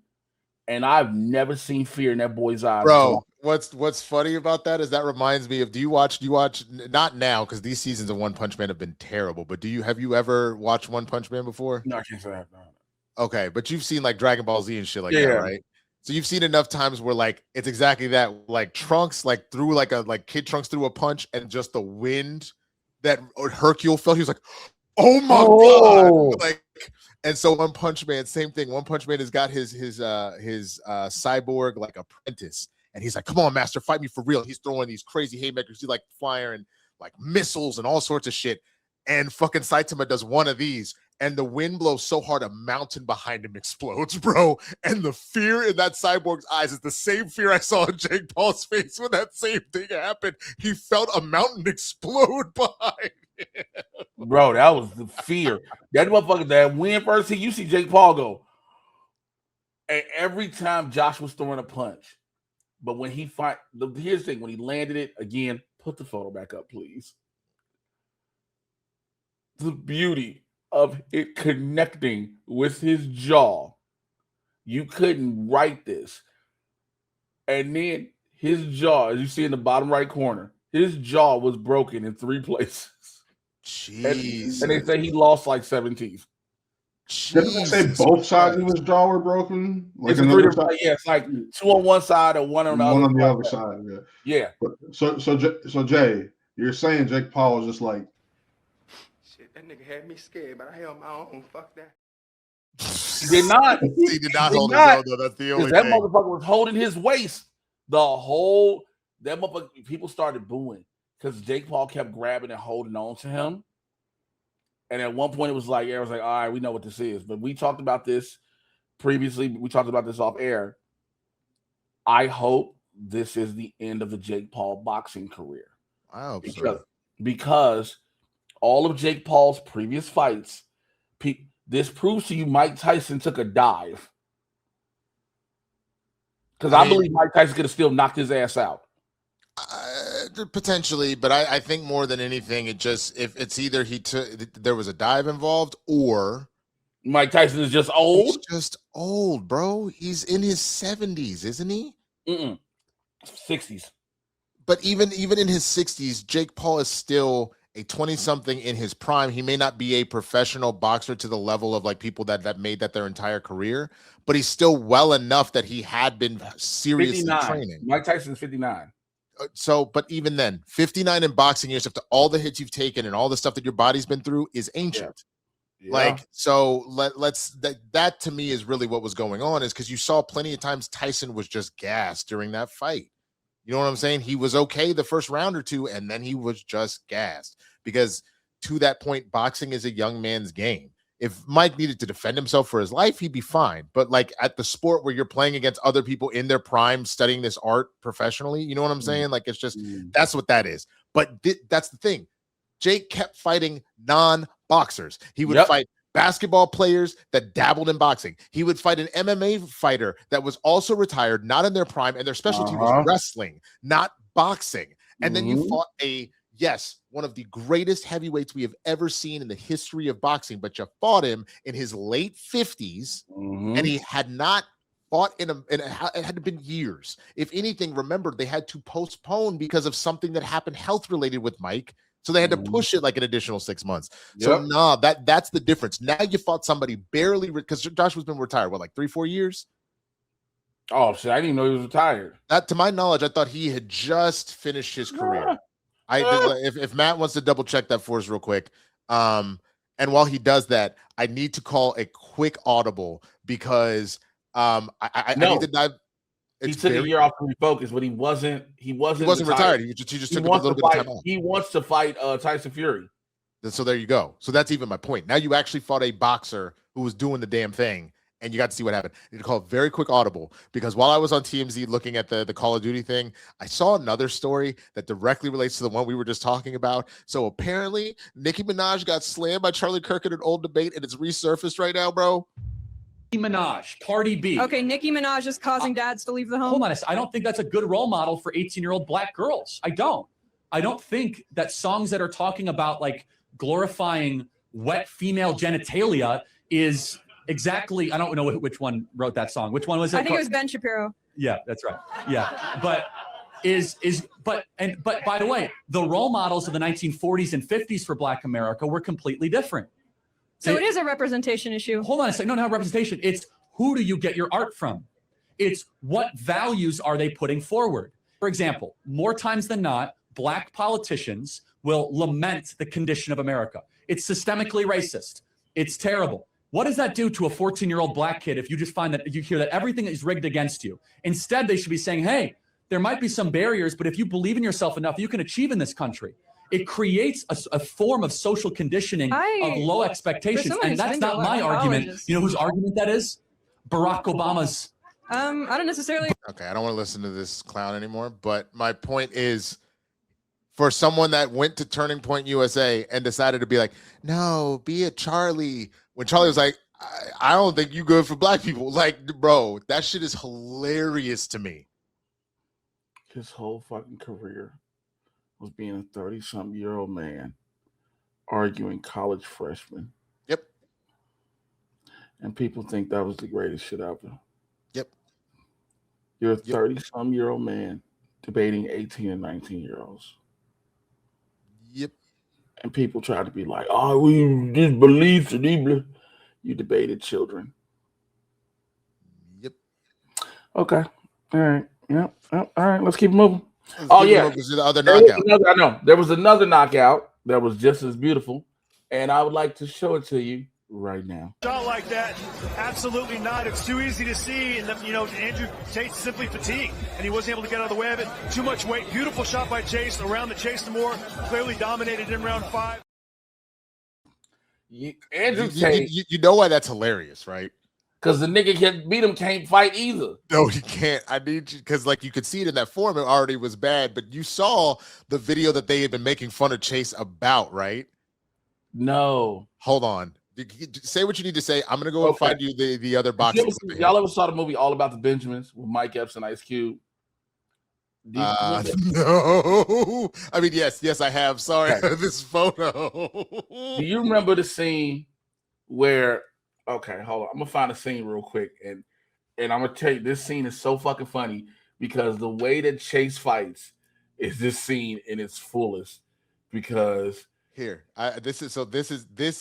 and I've never seen fear in that boy's eyes. Bro, what's funny about that is that reminds me of do you watch not now because these seasons of One Punch Man have been terrible, but have you ever watched One Punch Man before? No, I can't say I have not. Okay, but you've seen like Dragon Ball Z and shit like that, right? So you've seen enough times where like it's exactly that, like Trunks like threw Kid Trunks threw a punch and just the wind that Hercule felt, he was like, oh my God. Like, and so One Punch Man, same thing. One Punch Man has got his cyborg like apprentice, and he's like, come on, master, fight me for real. He's throwing these crazy haymakers, he's like firing like missiles and all sorts of shit. And fucking Saitama does one of these, and the wind blows so hard a mountain behind him explodes, bro. And the fear in that cyborg's eyes is the same fear I saw in Jake Paul's face when that same thing happened. He felt a mountain explode behind him. Bro, that was the fear. That motherfucker, that wind first hit, you see Jake Paul go. And every time Josh was throwing a punch, but when he here's the thing, when he landed it, again, put the photo back up, please. The beauty of it connecting with his jaw. You couldn't write this. And then his jaw, as you see in the bottom right corner, his jaw was broken in 3 places. Jeez. And they say he lost like 7 teeth. Didn't they say both sides of his jaw were broken? Like It's 3 different, it's like 2 on one side or 1 on the other. One on the other side, yeah. So Jay, you're saying Jake Paul was just like, shit, that nigga had me scared, but I held my own. Fuck that. He did not. He did not hold his own, though. That's the only that thing. motherfucker was holding his waist. That motherfucker, people started booing because Jake Paul kept grabbing and holding on to him. And at one point, it was like, all right, we know what this is. But we talked about this previously. We talked about this off air. I hope this is the end of the Jake Paul boxing career. I hope so. Because all of Jake Paul's previous fights, this proves to you Mike Tyson took a dive. Because I believe Mike Tyson could have still knocked his ass out. Potentially, but I think more than anything, if it's either there was a dive involved or Mike Tyson is just old. He's just old, bro. He's in his 70s, isn't he? 60s. But even in his 60s, Jake Paul is still a 20-something in his prime. He may not be a professional boxer to the level of like people that made that their entire career, but he's still well enough that he had been seriously 59. training. Mike Tyson's 59. So, but even then, 59 in boxing years after all the hits you've taken and all the stuff that your body's been through is ancient. Yeah. Like, so let's that to me is really what was going on, is because you saw plenty of times Tyson was just gassed during that fight. You know what I'm saying? He was okay the first round or two, and then he was just gassed, because to that point, boxing is a young man's game. If Mike needed to defend himself for his life, he'd be fine. But like at the sport where you're playing against other people in their prime, studying this art professionally, you know what I'm saying? Like, it's just, that's what that is. But that's the thing. Jake kept fighting non-boxers. He would fight basketball players that dabbled in boxing. He would fight an MMA fighter that was also retired, not in their prime, and their specialty was wrestling, not boxing. And then you fought one of the greatest heavyweights we have ever seen in the history of boxing, but you fought him in his late 50s, and he had not fought it had been years. If anything, remember, they had to postpone because of something that happened health-related with Mike, so they had to push it like an additional 6 months. So that's the difference. Now you fought somebody barely, because Joshua's been retired, what, like 3-4 years? Oh, shit, I didn't even know he was retired. That, to my knowledge, I thought he had just finished his career. If Matt wants to double check that for us real quick, and while he does that, I need to call a quick audible, because I need to dive. He took a year off to refocus, but he wasn't retired. He just took a little bit of time off. He wants to fight Tyson Fury. So there you go. So that's even my point. Now you actually fought a boxer who was doing the damn thing, and you got to see what happened. I need to call a very quick audible, because while I was on TMZ looking at the Call of Duty thing, I saw another story that directly relates to the one we were just talking about. So apparently, Nicki Minaj got slammed by Charlie Kirk in an old debate, and it's resurfaced right now, bro. Nicki Minaj, Cardi B. Okay, Nicki Minaj is causing dads to leave the home. Hold on, I don't think that's a good role model for 18-year-old black girls. I don't think that songs that are talking about like glorifying wet female genitalia is exactly, I don't know which one wrote that song. Which one was it? I think it was Ben Shapiro. Yeah, that's right. Yeah, but by the way, the role models of the 1940s and 50s for Black America were completely different. So it is a representation issue. Hold on a second. No, not representation. It's who do you get your art from? It's what values are they putting forward? For example, more times than not, Black politicians will lament the condition of America. It's systemically racist. It's terrible. What does that do to a 14-year-old Black kid if you just find that you hear that everything is rigged against you? Instead, they should be saying, hey, there might be some barriers, but if you believe in yourself enough, you can achieve in this country. It creates a form of social conditioning of low expectations. And that's not my argument. You know whose argument that is? Barack Obama's. I don't necessarily. Okay, I don't want to listen to this clown anymore, but my point is, for someone that went to Turning Point USA and decided to be like, no, be a Charlie, when Charlie was like, I don't think you good for Black people. Like, bro, that shit is hilarious to me. His whole fucking career was being a 30-something-year-old man arguing college freshmen. Yep. And people think that was the greatest shit ever. Yep. You're a 30-some-year-old man debating 18 and 19-year-olds. Yep. And people try to be like, oh, we disbelieve. You debated children. Yep. Okay. All right. Yep. All right. Let's keep moving. The other knockout. There was another knockout that was just as beautiful, and I would like to show it to you right now. Shot like that, absolutely not. It's too easy to see, and Andrew Tate's simply fatigued, and he wasn't able to get out of the way of it. Too much weight. Beautiful shot by Chase around the Chase the Moore. Clearly dominated in round 5. Andrew Tate. You know why that's hilarious, right? Because the nigga can't beat him, can't fight either. No, he can't. I need you because, like, you could see it in that form. It already was bad, but you saw the video that they had been making fun of Chase about, right? No. Hold on. Say what you need to say. I'm gonna go and find you the other boxing. Y'all ever saw the movie All About the Benjamins with Mike Epps and Ice Cube? No. I mean, yes, I have. Sorry, this photo. Do you remember the scene where? Okay, hold on. I'm gonna find a scene real quick, and I'm gonna tell you this scene is so fucking funny because the way that Chase fights is this scene in its fullest. Because here, this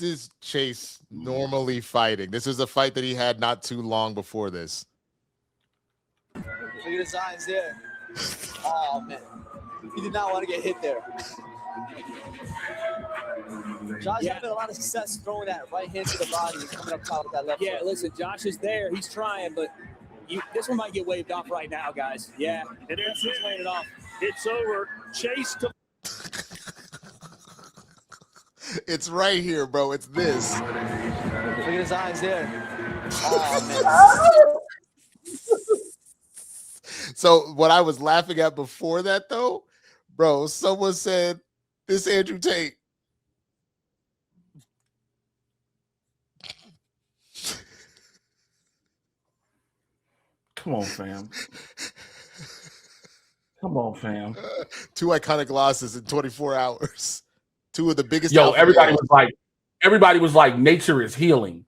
is Chase normally fighting. This is a fight that he had not too long before this. Look at his eyes there. Oh man, he did not want to get hit there. Josh having a lot of success throwing that right hand to the body and coming up top with that left foot. Listen, Josh is there. He's trying, but this one might get waved off right now, guys. Yeah, and it's laying it off. It's over. Chase to. It's right here, bro. It's this. Look at his eyes there. Oh man. So what I was laughing at before that, though, bro, someone said this Andrew Tate. Come on, fam. Come on, fam. 2 iconic losses in 24 hours. 2 of the biggest. Yo, everybody was like, nature is healing.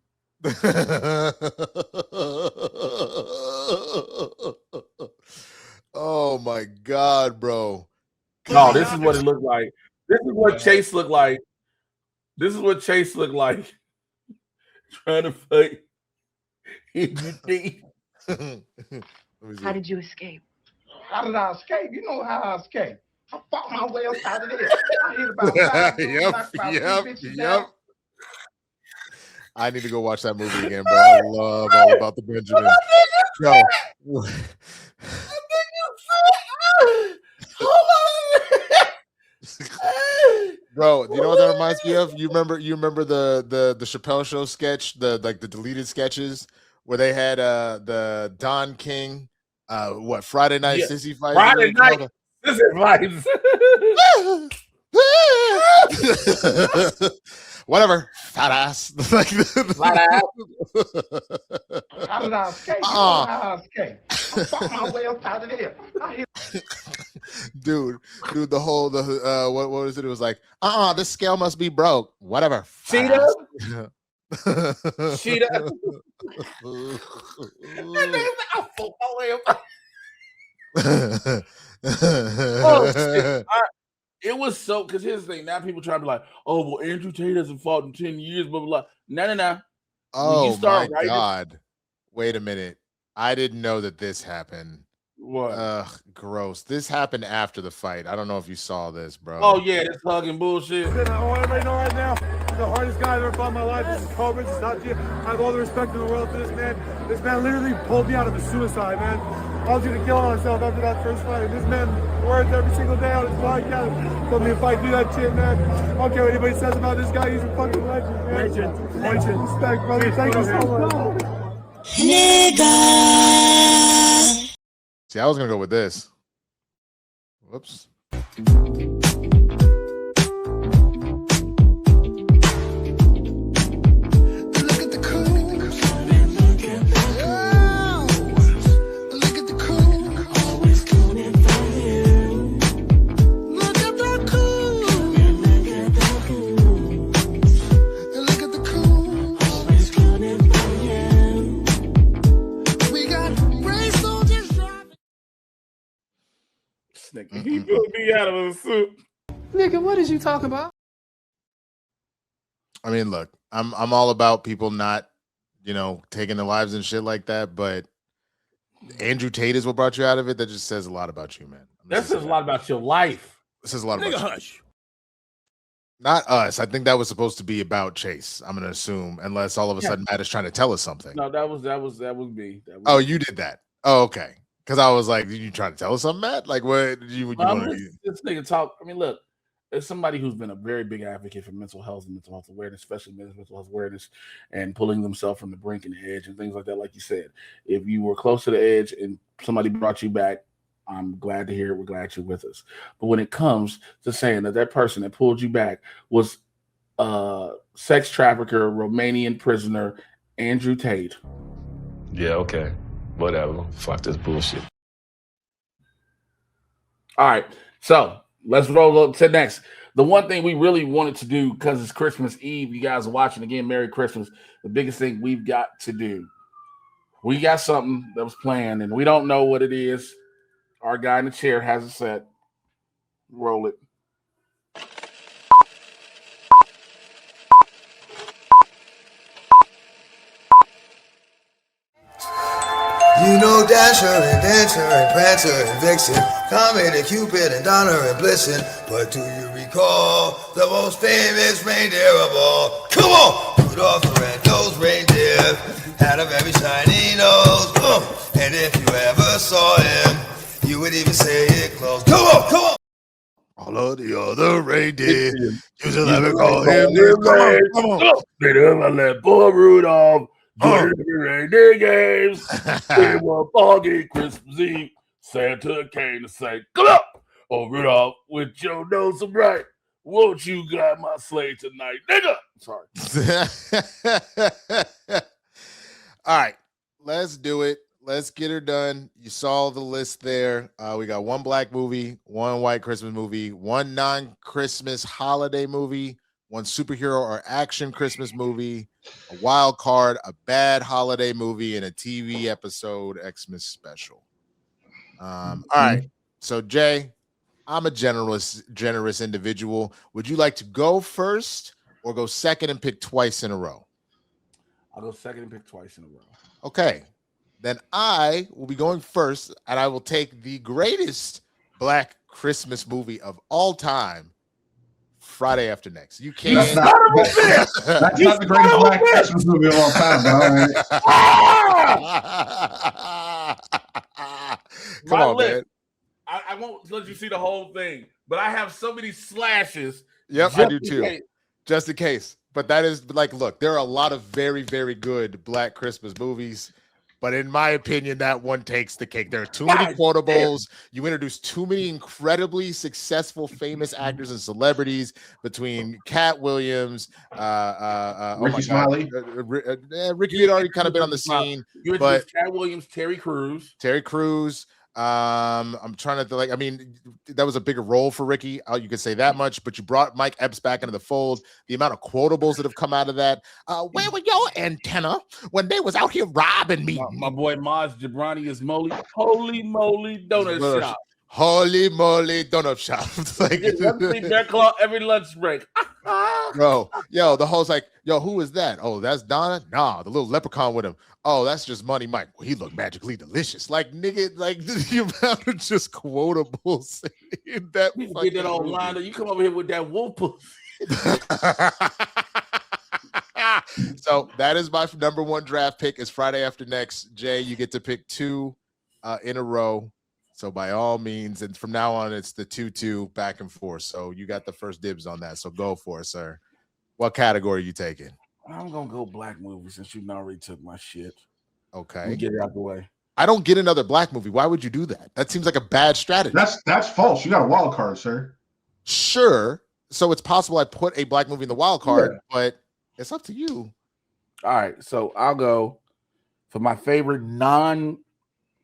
Oh my God, bro. No, this is what it looked like. This is what Chase looked like. This is what Chase looked like. Trying to fight. How did you escape? How did I escape? You know how I escaped. I fought my way up out of there. I hit about 5 Yep. I need to go watch that movie again, bro. I love All About the Benjamins. Yo. Bro, you know what that reminds me of? You remember the Chappelle Show sketch, the deleted sketches where they had the Don King Friday night sissy fight? Friday night sissy fights. Whatever, fat ass. How did I escape? You know how I escaped. I fought my way up out of there. Dude, the what was it? It was like, this scale must be broke. Whatever. Cheetah. It was so, because here's the thing. Now people try to be like, oh, well, Andrew Tate hasn't fought in 10 years, blah, blah, blah. No. Oh, my God. Wait a minute. I didn't know that this happened. What? Gross. This happened after the fight. I don't know if you saw this, bro. Oh, yeah, this hugging bullshit. I want everybody to know right now, he's the hardest guy I've ever fought in my life. This is Cobra. This is not you. I have all the respect in the world for this man. This man literally pulled me out of a suicide, man. I was going to kill myself after that first fight. And this man works every single day on his podcast. Told me if I do that shit, man, I don't care what anybody says about this guy. He's a fucking legend, man. Legend. Respect, brother. Thank you so much. See, I was going to go with this. Whoops. Nigga, he put me out of a suit. Nigga, what is you talking about? I mean, look, I'm all about people not, taking their lives and shit like that, but Andrew Tate is what brought you out of it. That just says a lot about you, man. That says a lot about your life. This says a lot about Nigga, you. hush. Not us. I think that was supposed to be about Chase. I'm gonna assume, unless all of a sudden Matt is trying to tell us something. No, that was me. Oh, you did that. Oh, okay. Because I was like, did you try to tell us something, Matt? Like, what did you want to do? This nigga talk. I mean, look, as somebody who's been a very big advocate for mental health and mental health awareness, especially mental health awareness and pulling themselves from the brink and the edge and things like that, like you said, if you were close to the edge and somebody brought you back, I'm glad to hear it. We're glad you're with us. But when it comes to saying that person that pulled you back was sex trafficker, Romanian prisoner, Andrew Tate. Yeah, okay. Whatever. Fuck this bullshit. All right. So let's roll up to next. The one thing we really wanted to do, because it's Christmas Eve, you guys are watching again, Merry Christmas. The biggest thing we've got to do, we got something that was planned and we don't know what it is. Our guy in the chair has it set. Roll it. You know Dasher and Dancer and Prancer and Vixen, Comet and Cupid and Donner and Blitzen. But do you recall the most famous reindeer of all? Come on! Rudolph the red-nosed reindeer had a very shiny nose. And if you ever saw him, you would even say it close. Come on, come on! All of the other reindeer, you should never call him this. Come on. They never let poor Rudolph join the reindeer games. It was foggy Christmas Eve. Santa came to say, "Come on, oh Rudolph, with your nose so bright, won't you guide my sleigh tonight, nigga?" Sorry. All right, let's do it. Let's get her done. You saw the list there. We got one black movie, one white Christmas movie, one non-Christmas holiday movie, one superhero or action Christmas movie, a wild card, a bad holiday movie, and a TV episode Xmas special. All right. So Jay, I'm a generous individual. Would you like to go first or go second and pick twice in a row? I'll go second and pick twice in a row. Okay. Then I will be going first, and I will take the greatest black Christmas movie of all time, Friday After Next. You can't. That's not the greatest black Christmas movie of all time, but all right. Come on, man. I won't let you see the whole thing, but I have so many slashes. Yep, I do too. Just in case. But that is like, look, there are a lot of very, very good black Christmas movies. But in my opinion, that one takes the cake. There are too many quotables. You introduce too many incredibly successful, famous actors and celebrities between Cat Williams, Ricky Smiley. Ricky had already kind of been on the scene. You introduced Cat Williams, Terry Crews. I'm trying to I mean, that was a bigger role for Ricky. You could say that much, but you brought Mike Epps back into the fold. The amount of quotables that have come out of that. Where were your antenna when they was out here robbing me? My boy Maz Jabrani is moly. Holy moly donut shop. Holy moly donut shop. Like that claw every lunch break. Bro, yo, the host like, yo, who is that? Oh, that's Donna? Nah, the little leprechaun with him. Oh, that's just Money Mike. Well, he looked magically delicious. Like, nigga, like the amount of just quotables in that. You get that all lined up. You come over here with that wolf. So that is my number one draft pick. Is Friday After Next. Jay, you get to pick two in a row. So by all means, and from now on, it's the 2-2 back and forth. So you got the first dibs on that. So go for it, sir. What category are you taking? I'm gonna go black movie since you already took my shit. Okay, get it out the way. I don't get another black movie. Why would you do that? That seems like a bad strategy. That's false. You got a wild card, sir. Sure. So it's possible I put a black movie in the wild card, but it's up to you. All right, so I'll go for my favorite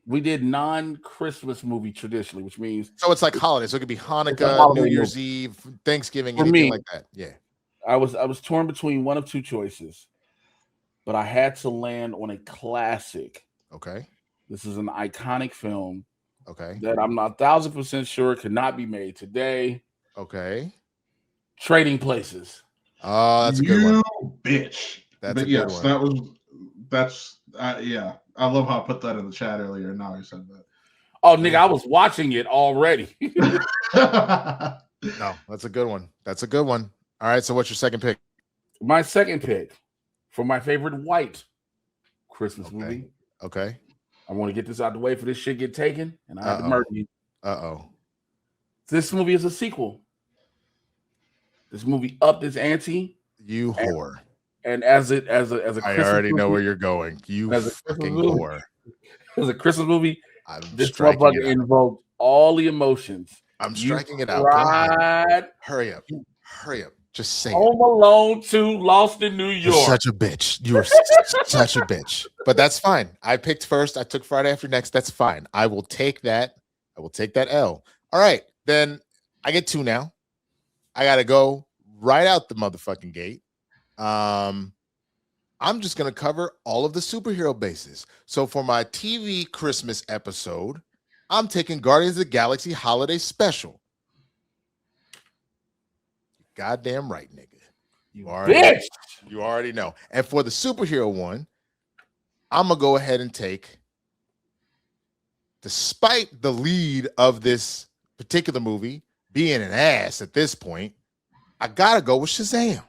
we did non-Christmas movie traditionally, which means so it's like holiday. So it could be Hanukkah, New Year's Eve, Thanksgiving, anything like that. Yeah. I was torn between one of two choices, but I had to land on a classic. Okay. This is an iconic film. Okay. That I'm not 1,000% sure could not be made today. Okay. Trading Places. Oh, that's a good one. Bitch. That's a good one. Yeah. I love how I put that in the chat earlier. Now you said that. Oh, nigga, I was watching it already. No, that's a good one. That's a good one. All right, so what's your second pick? My second pick for my favorite white Christmas movie. Okay. I want to get this out the way for this shit get taken, and I have to murder you. Uh-oh. This movie is a sequel. This movie upped its ante. You whore. And as a I already know where you're going. You fucking whore. As a Christmas movie, this striking motherfucker it out. invoked all the emotions. I'm You striking it out. Go ahead. cried. Hurry up. Hurry up. Just say Home Alone 2, Lost in New You're York. such a bitch. You are such a bitch. But that's fine. I picked first. I took Friday After Next. That's fine. I will take that. I will take that L. All right. Then I get 2 now. I got to go right out the motherfucking gate. I'm just going to cover all of the superhero bases. So for my TV Christmas episode, I'm taking Guardians of the Galaxy Holiday Special. Goddamn right, nigga. You already know. And for the superhero one, I'm going to go ahead and take, despite the lead of this particular movie being an ass at this point, I got to go with Shazam.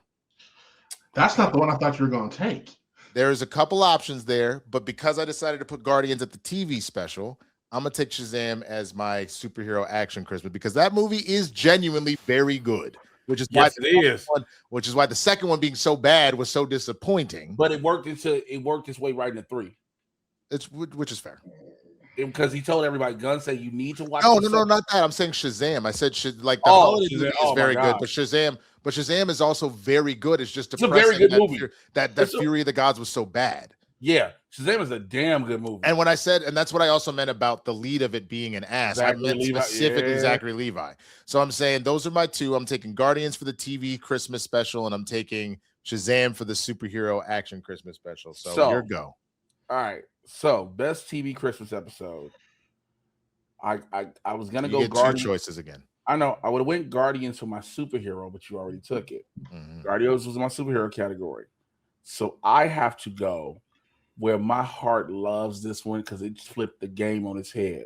That's not the one I thought you were going to take. There's a couple options there, but because I decided to put Guardians at the TV special, I'm going to take Shazam as my superhero action Christmas because that movie is genuinely very good. Which is why which is why the second one being so bad was so disappointing. But it worked its way right into 3. Which is fair. Because he told everybody, Gunn said you need to watch. No, not that. I'm saying Shazam. I said the holiday movie is very good, but Shazam is also very good. It's just depressing. It's a very good movie. That Fury of the Gods was so bad. Yeah, Shazam is a damn good movie. And when I said, and that's what I also meant about the lead of it being an ass. I meant specifically Zachary Levi. So I'm saying those are my 2. I'm taking Guardians for the TV Christmas special, and I'm taking Shazam for the superhero action Christmas special. So your go. All right. So best TV Christmas episode. I was gonna go Guardians. 2 choices again. I know I would have went Guardians for my superhero, but you already took it. Guardians was my superhero category. So I have to go where my heart loves this one because it flipped the game on its head.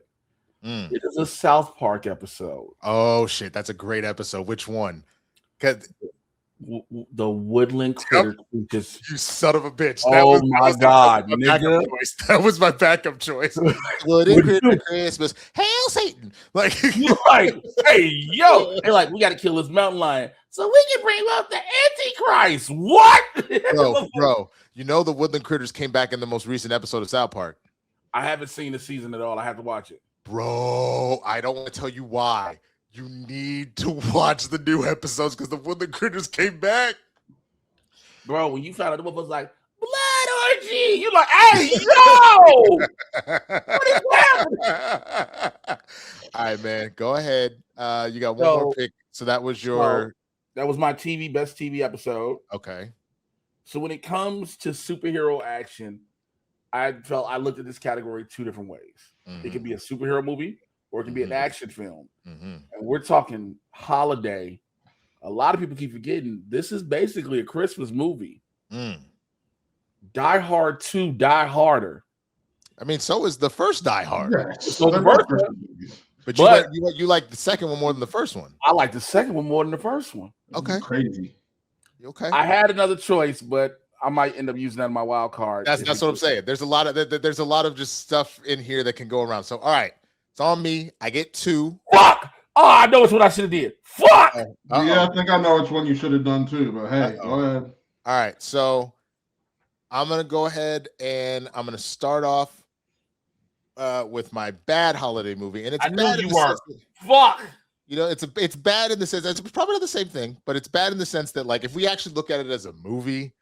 It is a South Park episode. Oh shit, that's a great episode. Which one? The Woodland Critter. You son of a bitch. Oh my god, nigga. That was my backup choice. Woodland Critter Christmas. Hail Satan. Like, you're like, hey, yo. They're like, we got to kill this mountain lion so we can bring up the Antichrist. What? Bro. You know the Woodland Critters came back in the most recent episode of South Park. I haven't seen the season at all. I have to watch it. Bro, I don't want to tell you why. You need to watch the new episodes because the Woodland Critters came back. Bro, when you found out the motherfuckers like, blood orgy, you're like, hey, yo! What is happening? All right, man. Go ahead. You got one more pick. So that was your... that was my best TV episode. Okay. So when it comes to superhero action, I looked at this category 2 different ways. It could be a superhero movie or it can be an action film. And we're talking holiday. A lot of people keep forgetting this is basically a Christmas movie. Die Hard 2, Die Harder. I mean, so is the first Die Hard. Yeah, so the first one. But you like the second one more than the first one. I like the second one more than the first one. Okay. Crazy. Okay. I had another choice, but I might end up using that in my wild card. That's what I'm saying. There's a lot of just stuff in here that can go around. So all right, it's on me. I get 2. Fuck! Oh, I know it's what I should have did. Fuck! Yeah, I think I know which one you should have done too. But hey, go ahead. All right, so I'm gonna go ahead and I'm gonna start off with my bad holiday movie, and it's bad. You are. Fuck. You know, it's bad in the sense it's probably not the same thing, but it's bad in the sense that like if we actually look at it as a movie,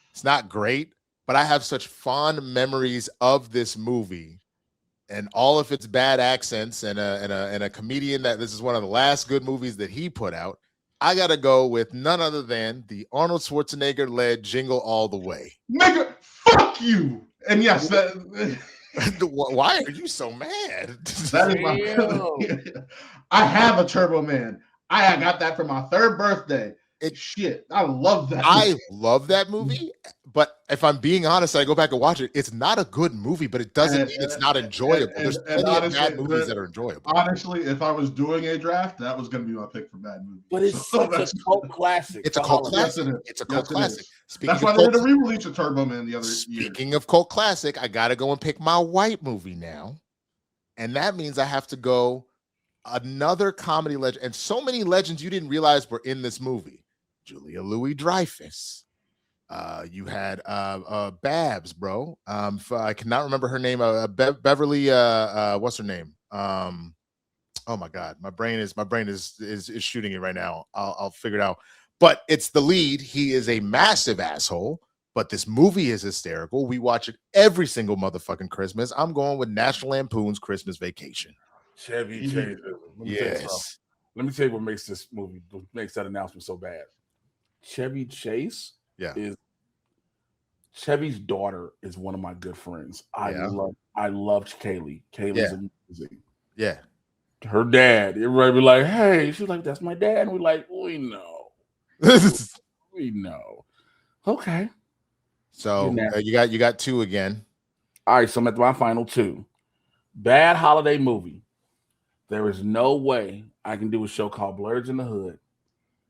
it's not great. But I have such fond memories of this movie and all of its bad accents and a comedian that this is one of the last good movies that he put out. I gotta go with none other than the Arnold Schwarzenegger led Jingle All the Way. Nigga, fuck you. And yes, why are you so mad? That is my. I have a Turbo Man. I got that for my 3rd birthday. I love that. I love that movie, but if I'm being honest, I go back and watch it. It's not a good movie, but it doesn't mean it's not enjoyable. There's plenty of bad movies that are enjoyable. Honestly, if I was doing a draft, that was going to be my pick for bad movies. But it's such a cult classic. It's a cult classic. It's a cult classic. That's why they did a re-release of Turbo Man the other year. Speaking of cult classic, I got to go and pick my white movie now, and that means I have to go another comedy legend, and so many legends you didn't realize were in this movie. Julia Louis-Dreyfus. You had Babs, bro. I cannot remember her name. Beverly. What's her name? Oh my God, my brain is shooting it right now. I'll figure it out. But it's the lead. He is a massive asshole. But this movie is hysterical. We watch it every single motherfucking Christmas. I'm going with National Lampoon's Christmas Vacation. Chevy Chase. Yes. Let me tell you what makes this movie, what makes that announcement so bad. Chevy Chase Chevy's daughter is one of my good friends. I love Kaylee. Kaylee's amazing. Yeah. Her dad, everybody be like, hey, she's like, that's my dad. And we're like, we know. We know. Okay. So you got 2 again. All right, so I'm at my final 2. Bad holiday movie. There is no way I can do a show called Blerds N The Hood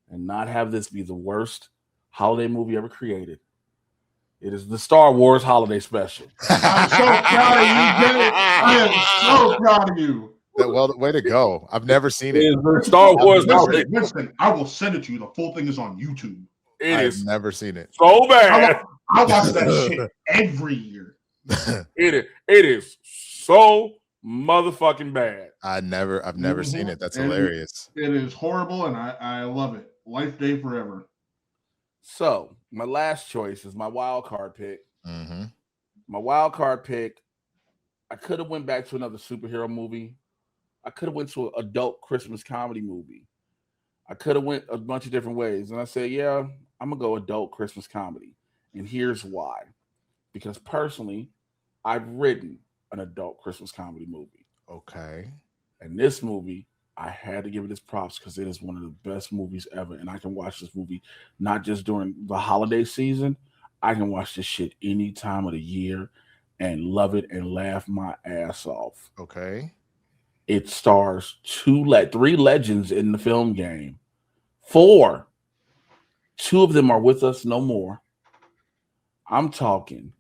and not have this be the worst holiday movie ever created. It is the Star Wars holiday special. I'm so proud of you, Jay. I am so proud of you. Well, way to go. I've never seen it. Star Wars holiday. Listen, I will send it to you. The full thing is on YouTube. I've never seen it. So bad. I watch that shit every year. It is so motherfucking bad. I've never seen it. That's hilarious. It is horrible, and I love it. Life Day Forever. So my last choice is my wild card pick. Mm-hmm. My wild card pick. I could have went back to another superhero movie. I could have went to an adult Christmas comedy movie. I could have went a bunch of different ways, and I said, yeah, I'm gonna go adult Christmas comedy. And here's why. Because personally, I've written an adult Christmas comedy movie. Okay. And this movie, I had to give it its props because it is one of the best movies ever. And I can watch this movie not just during the holiday season. I can watch this shit any time of the year and love it and laugh my ass off. Okay. It stars 3 legends in the film game. 4. 2 of them are with us no more. I'm talking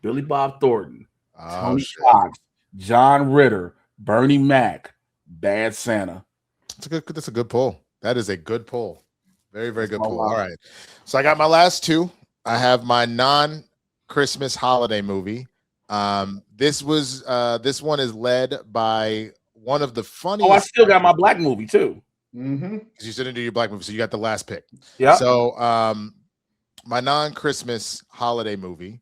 Billy Bob Thornton, Tony Fox, John Ritter, Bernie Mac, Bad Santa. That's a good pull. That is a good pull. Very, very good pull. All right. So I got my last 2. I have my non-Christmas holiday movie. This one is led by one of the funniest. Oh, I still got my black movie too. Mm-hmm. Because you didn't do your black movie, so you got the last pick. Yeah. So my non-Christmas holiday movie.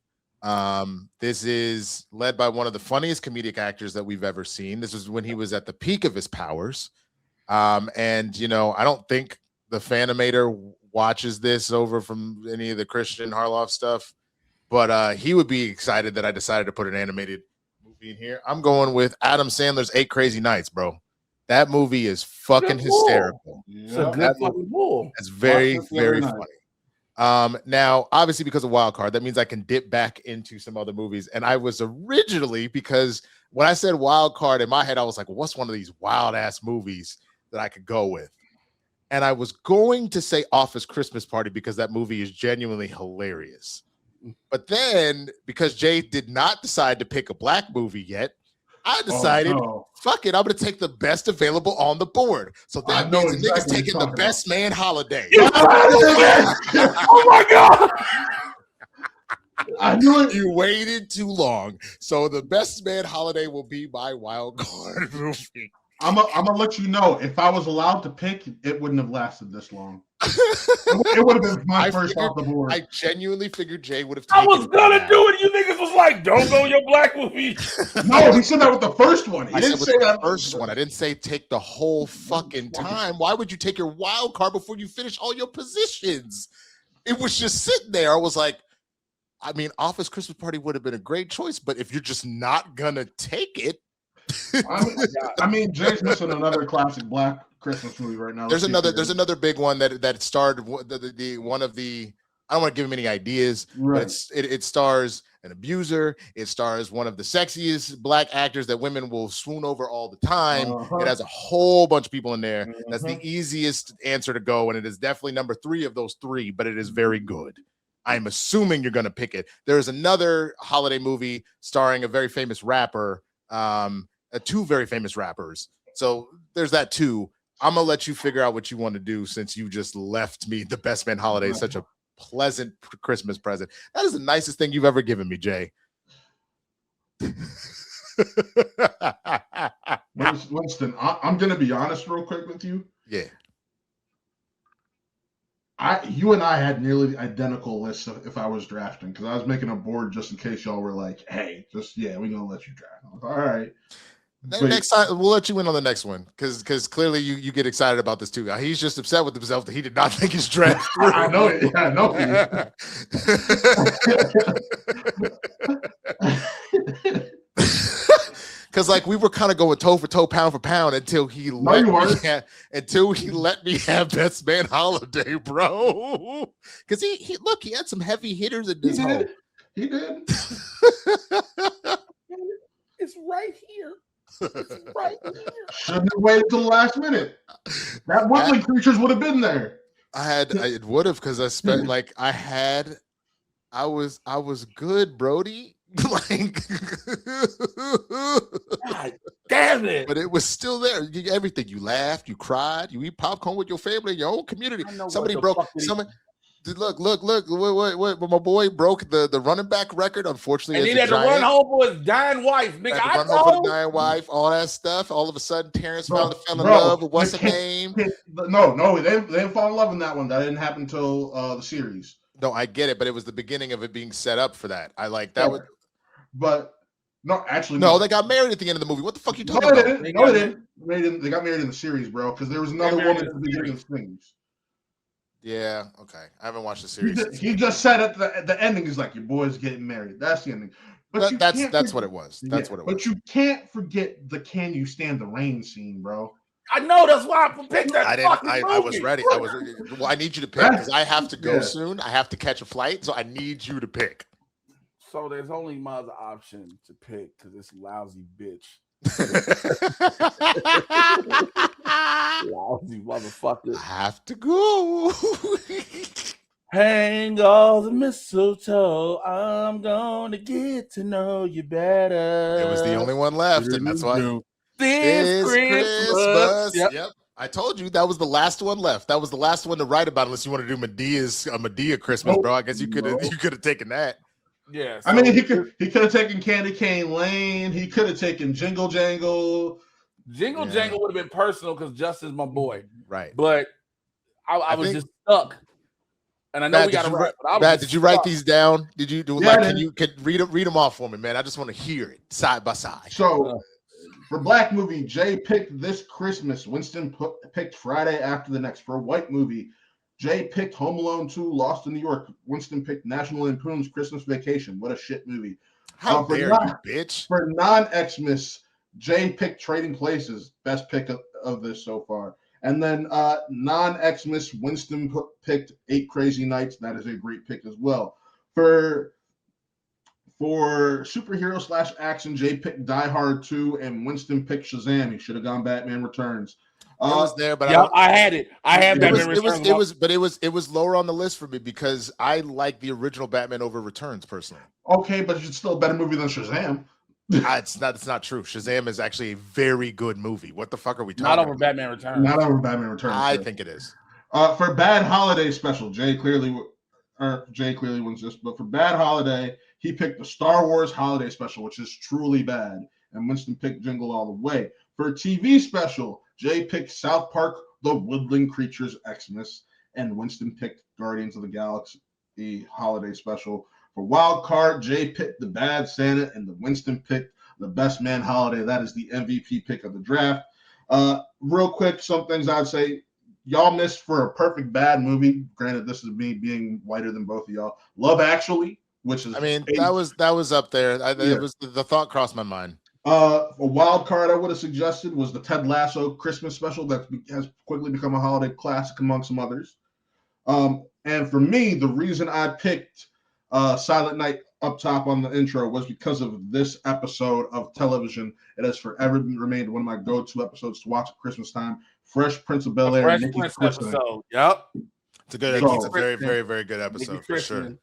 This is led by one of the funniest comedic actors that we've ever seen. This was when he was at the peak of his powers. And I don't think the Fanimator watches this over from any of the Christian Harloff stuff, but he would be excited that I decided to put an animated movie in here. I'm going with Adam Sandler's 8 Crazy Nights, bro. That movie is fucking hysterical. It's a good fucking bull. It's very, very funny. Now, obviously, because of Wild Card, that means I can dip back into some other movies. And I was originally, because when I said Wild Card in my head, I was like, well, what's one of these wild ass movies that I could go with? And I was going to say Office Christmas Party because that movie is genuinely hilarious. But then, because Jay did not decide to pick a black movie yet, I decided, fuck it, I'm going to take the best available on the board. So that means the nigga's taking the Best Man Holiday. Oh my God. I knew it. You waited too long. So the Best Man Holiday will be my Wild Card movie. I'm gonna let you know, if I was allowed to pick, it wouldn't have lasted this long. It would have been my first off the board. I genuinely figured Jay would have taken I was gonna do it. You niggas was like, don't go your black movie. No, he said that with the first one. He didn't say that first one. I didn't say take the whole fucking time. Why would you take your wild card before you finish all your positions? It was just sitting there. I was like, I mean, Office Christmas Party would have been a great choice, but if you're just not gonna take it. I mean, Jay's missing another classic black Christmas movie right now. There's another big one that starred the one of the. I don't want to give him any ideas. Right. But it stars an abuser. It stars one of the sexiest black actors that women will swoon over all the time. It has a whole bunch of people in there. That's the easiest answer to go, and it is definitely number 3 of those 3. But it is very good. I'm assuming you're going to pick it. There is another holiday movie starring a very famous rapper. 2 very famous rappers. So there's that too. I'm gonna let you figure out what you want to do since you just left me the Best Man Holiday. Such a pleasant Christmas present. That is the nicest thing you've ever given me, Jay. Winston, I'm gonna be honest real quick with you. Yeah. You and I had nearly identical lists if I was drafting, because I was making a board just in case y'all were like, hey, we're gonna let you draft. I was, all right. Next time we'll let you in on the next one because clearly you get excited about this too. He's just upset with himself that he did not think his draft. I know it. Yeah, I know it. Because like we were kind of going toe for toe, pound for pound until he let me have Best Man Holiday, bro. Because he had some heavy hitters in this hole. He did. It's right here. It's right here. Shouldn't have waited till the last minute. That Woodland Creatures would have been there. It would have because I spent I was good, Brody. Like, God damn it! But it was still there. Everything you laughed, you cried, you eat popcorn with your family in your own community. Somebody broke. Look! What? My boy broke the running back record. Unfortunately, and he had to run home for his dying wife. Nigga, run home for the dying wife. All that stuff. All of a sudden, Terrence fell in love with what's her name? No, they didn't fall in love in that one. That didn't happen until the series. No, I get it, but it was the beginning of it being set up for that. I like that. But no, actually, no, they got married at the end of the movie. What the fuck are you talking about? They didn't. They got married in the series, bro. Because there was another woman at the beginning of things. Yeah, okay. I haven't watched the series. He just said at the ending, he's like, "Your boy's getting married." That's the ending. But that's what it was. That's what it was. But you can't forget the "Can You Stand the Rain" scene, bro. I know, that's why I picked that. I was ready. Well, I need you to pick because I have to go soon. I have to catch a flight, so I need you to pick. So there's only my other option to pick because this lousy bitch. Lousy motherfucker. I have to go. Hang all the mistletoe. I'm gonna get to know you better. It was the only one left, and that's why. This Christmas. Yep. I told you that was the last one left. That was the last one to write about, unless you want to do Medea Christmas, bro. I guess you could have taken that. Yeah. I mean, he could have taken Candy Cane Lane. He could have taken Jingle Jangle. Jingle Jangle would have been personal because Justin's my boy. Right. But I was just stuck. And I know we got to write. Matt, did you write these down? Did you do can you read them off for me, man? I just want to hear it side by side. So for Black movie, Jay picked This Christmas. Winston picked Friday After the Next. For White movie, Jay picked Home Alone 2, Lost in New York. Winston picked National Lampoon's Christmas Vacation. What a shit movie. How dare you, bitch. For non-Xmas, Jay picked Trading Places. Best pick of this so far. And then non-Xmas, Winston picked 8 Crazy Nights. That is a great pick as well. For superhero / action, Jay picked Die Hard 2, and Winston picked Shazam. He should have gone Batman Returns. It was there, but I had it. I had Batman Returns. It was lower on the list for me because I like the original Batman over Returns personally. Okay, but it's still a better movie than Shazam. It's not true. Shazam is actually a very good movie. What the fuck are we talking about? Not over Batman Returns. Not over Batman Returns. I think it is. For Bad Holiday Special, Jay clearly wins this, but for Bad Holiday, he picked the Star Wars Holiday Special, which is truly bad, and Winston picked Jingle All the Way. For TV Special, Jay picked South Park, The Woodland Creatures Xmas, and Winston picked Guardians of the Galaxy Holiday Special. For Wild Card, Jay picked The Bad Santa, and Winston picked The Best Man Holiday. That is the MVP pick of the draft. Real quick, some things I'd say. Y'all missed for a perfect bad movie. Granted, this is me being whiter than both of y'all. Love Actually, which is that was up there. It was the thought crossed my mind. A wild card I would have suggested was the Ted Lasso Christmas special that has quickly become a holiday classic among some others. And for me, the reason I picked Silent Night up top on the intro was because of this episode of television. It has forever remained one of my go-to episodes to watch at Christmas time. Fresh Prince of Bel-Air. Fresh Prince episode. Yep. It's a very, very good episode for sure.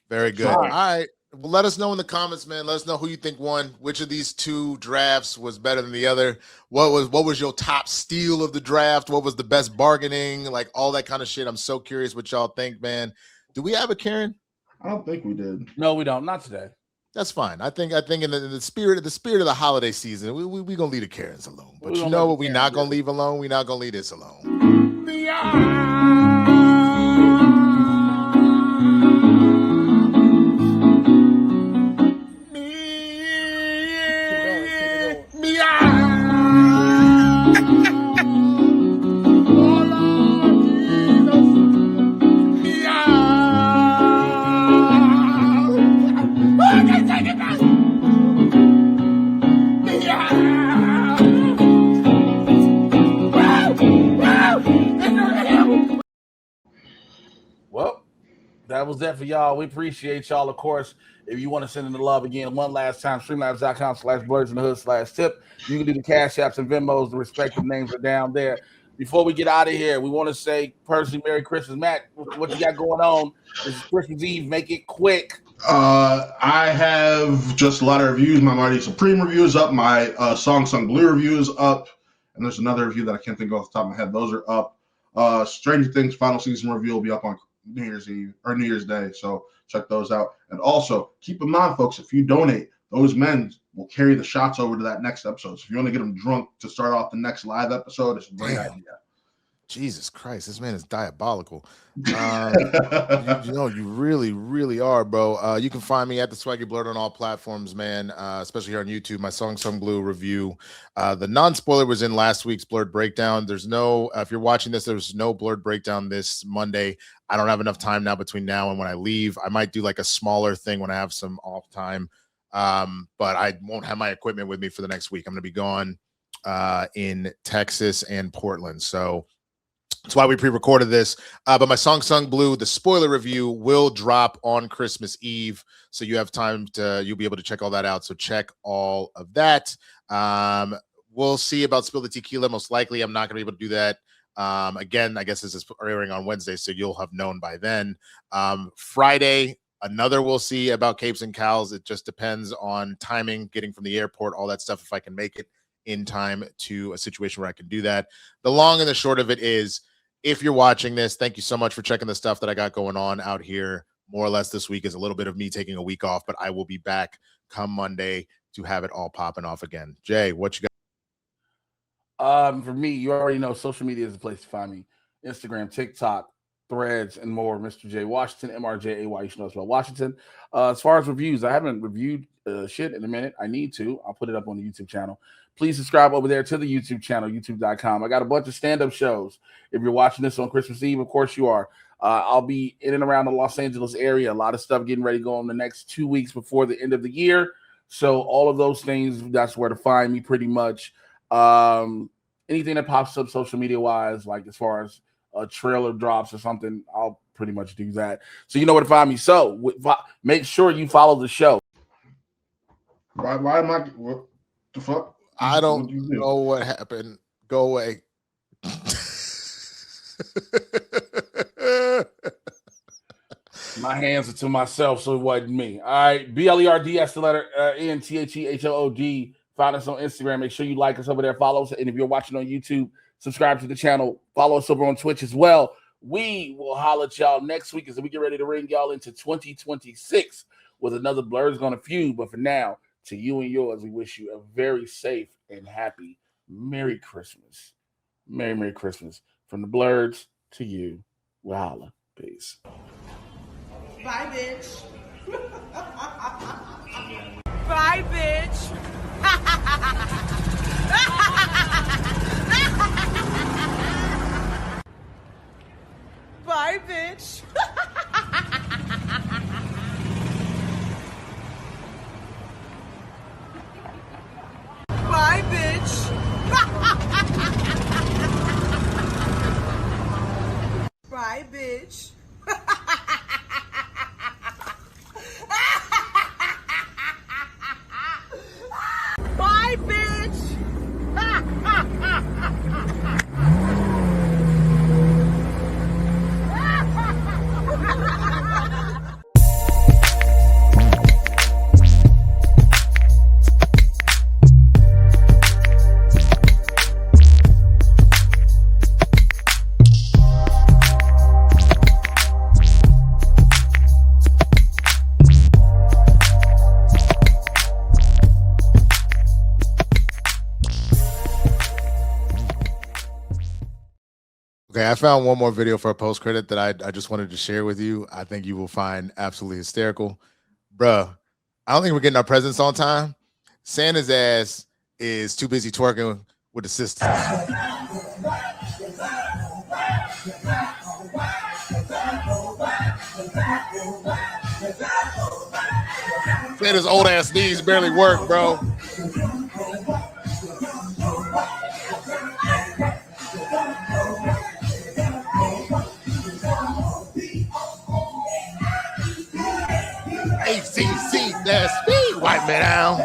Very good. All right. Well, let us know in the comments, man. Let us know who you think won. Which of these two drafts was better than the other? What was your top steal of the draft? What was the best bargaining? Like all that kind of shit. I'm so curious what y'all think, man. Do we have a Karen? I don't think we did. No, we don't. Not today. That's fine. I think in the spirit of the holiday season, we gonna leave the Karens alone. But you know what? We're not gonna leave alone. We're not gonna leave this alone. Well, that was that for y'all. We appreciate y'all, of course. If you want to send in the love again, one last time, streamlabs.com/Blerds-in-the-Hood/tip. You can do the Cash Apps and Venmos. The respective names are down there. Before we get out of here, we want to say personally, Merry Christmas. Matt, what you got going on? This is Christmas Eve. Make it quick. I have just a lot of reviews. My Marty Supreme review is up. My Song Sung Blue review is up. And there's another review that I can't think of off the top of my head. Those are up. Stranger Things final season review will be up on New Year's Eve or New Year's Day. So check those out. And also keep in mind, folks, if you donate, those men will carry the shots over to that next episode. So if you want to get them drunk to start off the next live episode, it's a great idea. Jesus Christ, this man is diabolical. You really, really are, bro. You can find me at the Swaggy Blerd on all platforms, man, especially here on YouTube. My Song Sung Blue review. The non-spoiler was in last week's Blerd Breakdown. There's no, if you're watching this, there's no Blerd Breakdown this Monday. I don't have enough time now between now and when I leave. I might do like a smaller thing when I have some off time, but I won't have my equipment with me for the next week. I'm going to be gone in Texas and Portland. So that's why we pre-recorded this. But my Song Sung Blue, the spoiler review, will drop on Christmas Eve. So you have time you'll be able to check all that out. So check all of that. We'll see about Spill the Tequila. Most likely, I'm not going to be able to do that. Again, I guess this is airing on Wednesday, so you'll have known by then. Friday, another we'll see about Capes and Cows. It just depends on timing, getting from the airport, all that stuff, if I can make it in time to a situation where I can do that. The long and the short of it is, if you're watching this, thank you so much for checking the stuff that I got going on out here. More or less this week is a little bit of me taking a week off, but I will be back come Monday to have it all popping off again. Jay, what you got? For me, you already know social media is the place to find me. Instagram, TikTok, Threads, and more. Mr. J Washington, MRJAY. You should know it's about Washington. As far as reviews, I haven't reviewed shit in a minute. I need to. I'll put it up on the YouTube channel. Please subscribe over there to the YouTube channel, youtube.com. I got a bunch of stand-up shows. If you're watching this on Christmas Eve, of course you are. I'll be in and around the Los Angeles area. A lot of stuff getting ready to go on the next 2 weeks before the end of the year. So all of those things, that's where to find me pretty much. Anything that pops up social media-wise, like as far as a trailer drops or something, I'll pretty much do that. So you know where to find me. So make sure you follow the show. Why am I? What the fuck? I don't know what happened. Go away. My hands are to myself, so it wasn't me. All right. BLERDS, the letter NTHEHOOD. Find us on Instagram. Make sure you like us over there. Follow us. And if you're watching on YouTube, subscribe to the channel. Follow us over on Twitch as well. We will holler at y'all next week as we get ready to ring y'all into 2026 with another Blerds Gonna Feud. But for now, to you and yours, we wish you a very safe and happy Merry Christmas. Merry Christmas. From the Blerds to you. We'll holla. Peace. Bye, bitch. Bye, bitch. Bye, bitch. Bye, bitch. Bye, bitch. Bye, bitch. Okay, I found one more video for a post credit that I just wanted to share with you. I think you will find absolutely hysterical. Bruh, I don't think we're getting our presents on time. Santa's ass is too busy twerking with the sisters. Santa's old ass knees barely work, bro. ACC, that's me, wipe me down.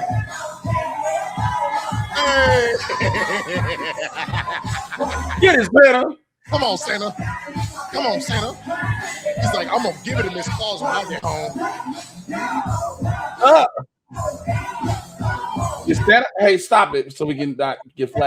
Hey. Get his Santa. Come on, Santa. Come on, Santa. He's like, I'm gonna give it to Miss Claus when I get home. Is that? Hey, stop it so we can not get flagged.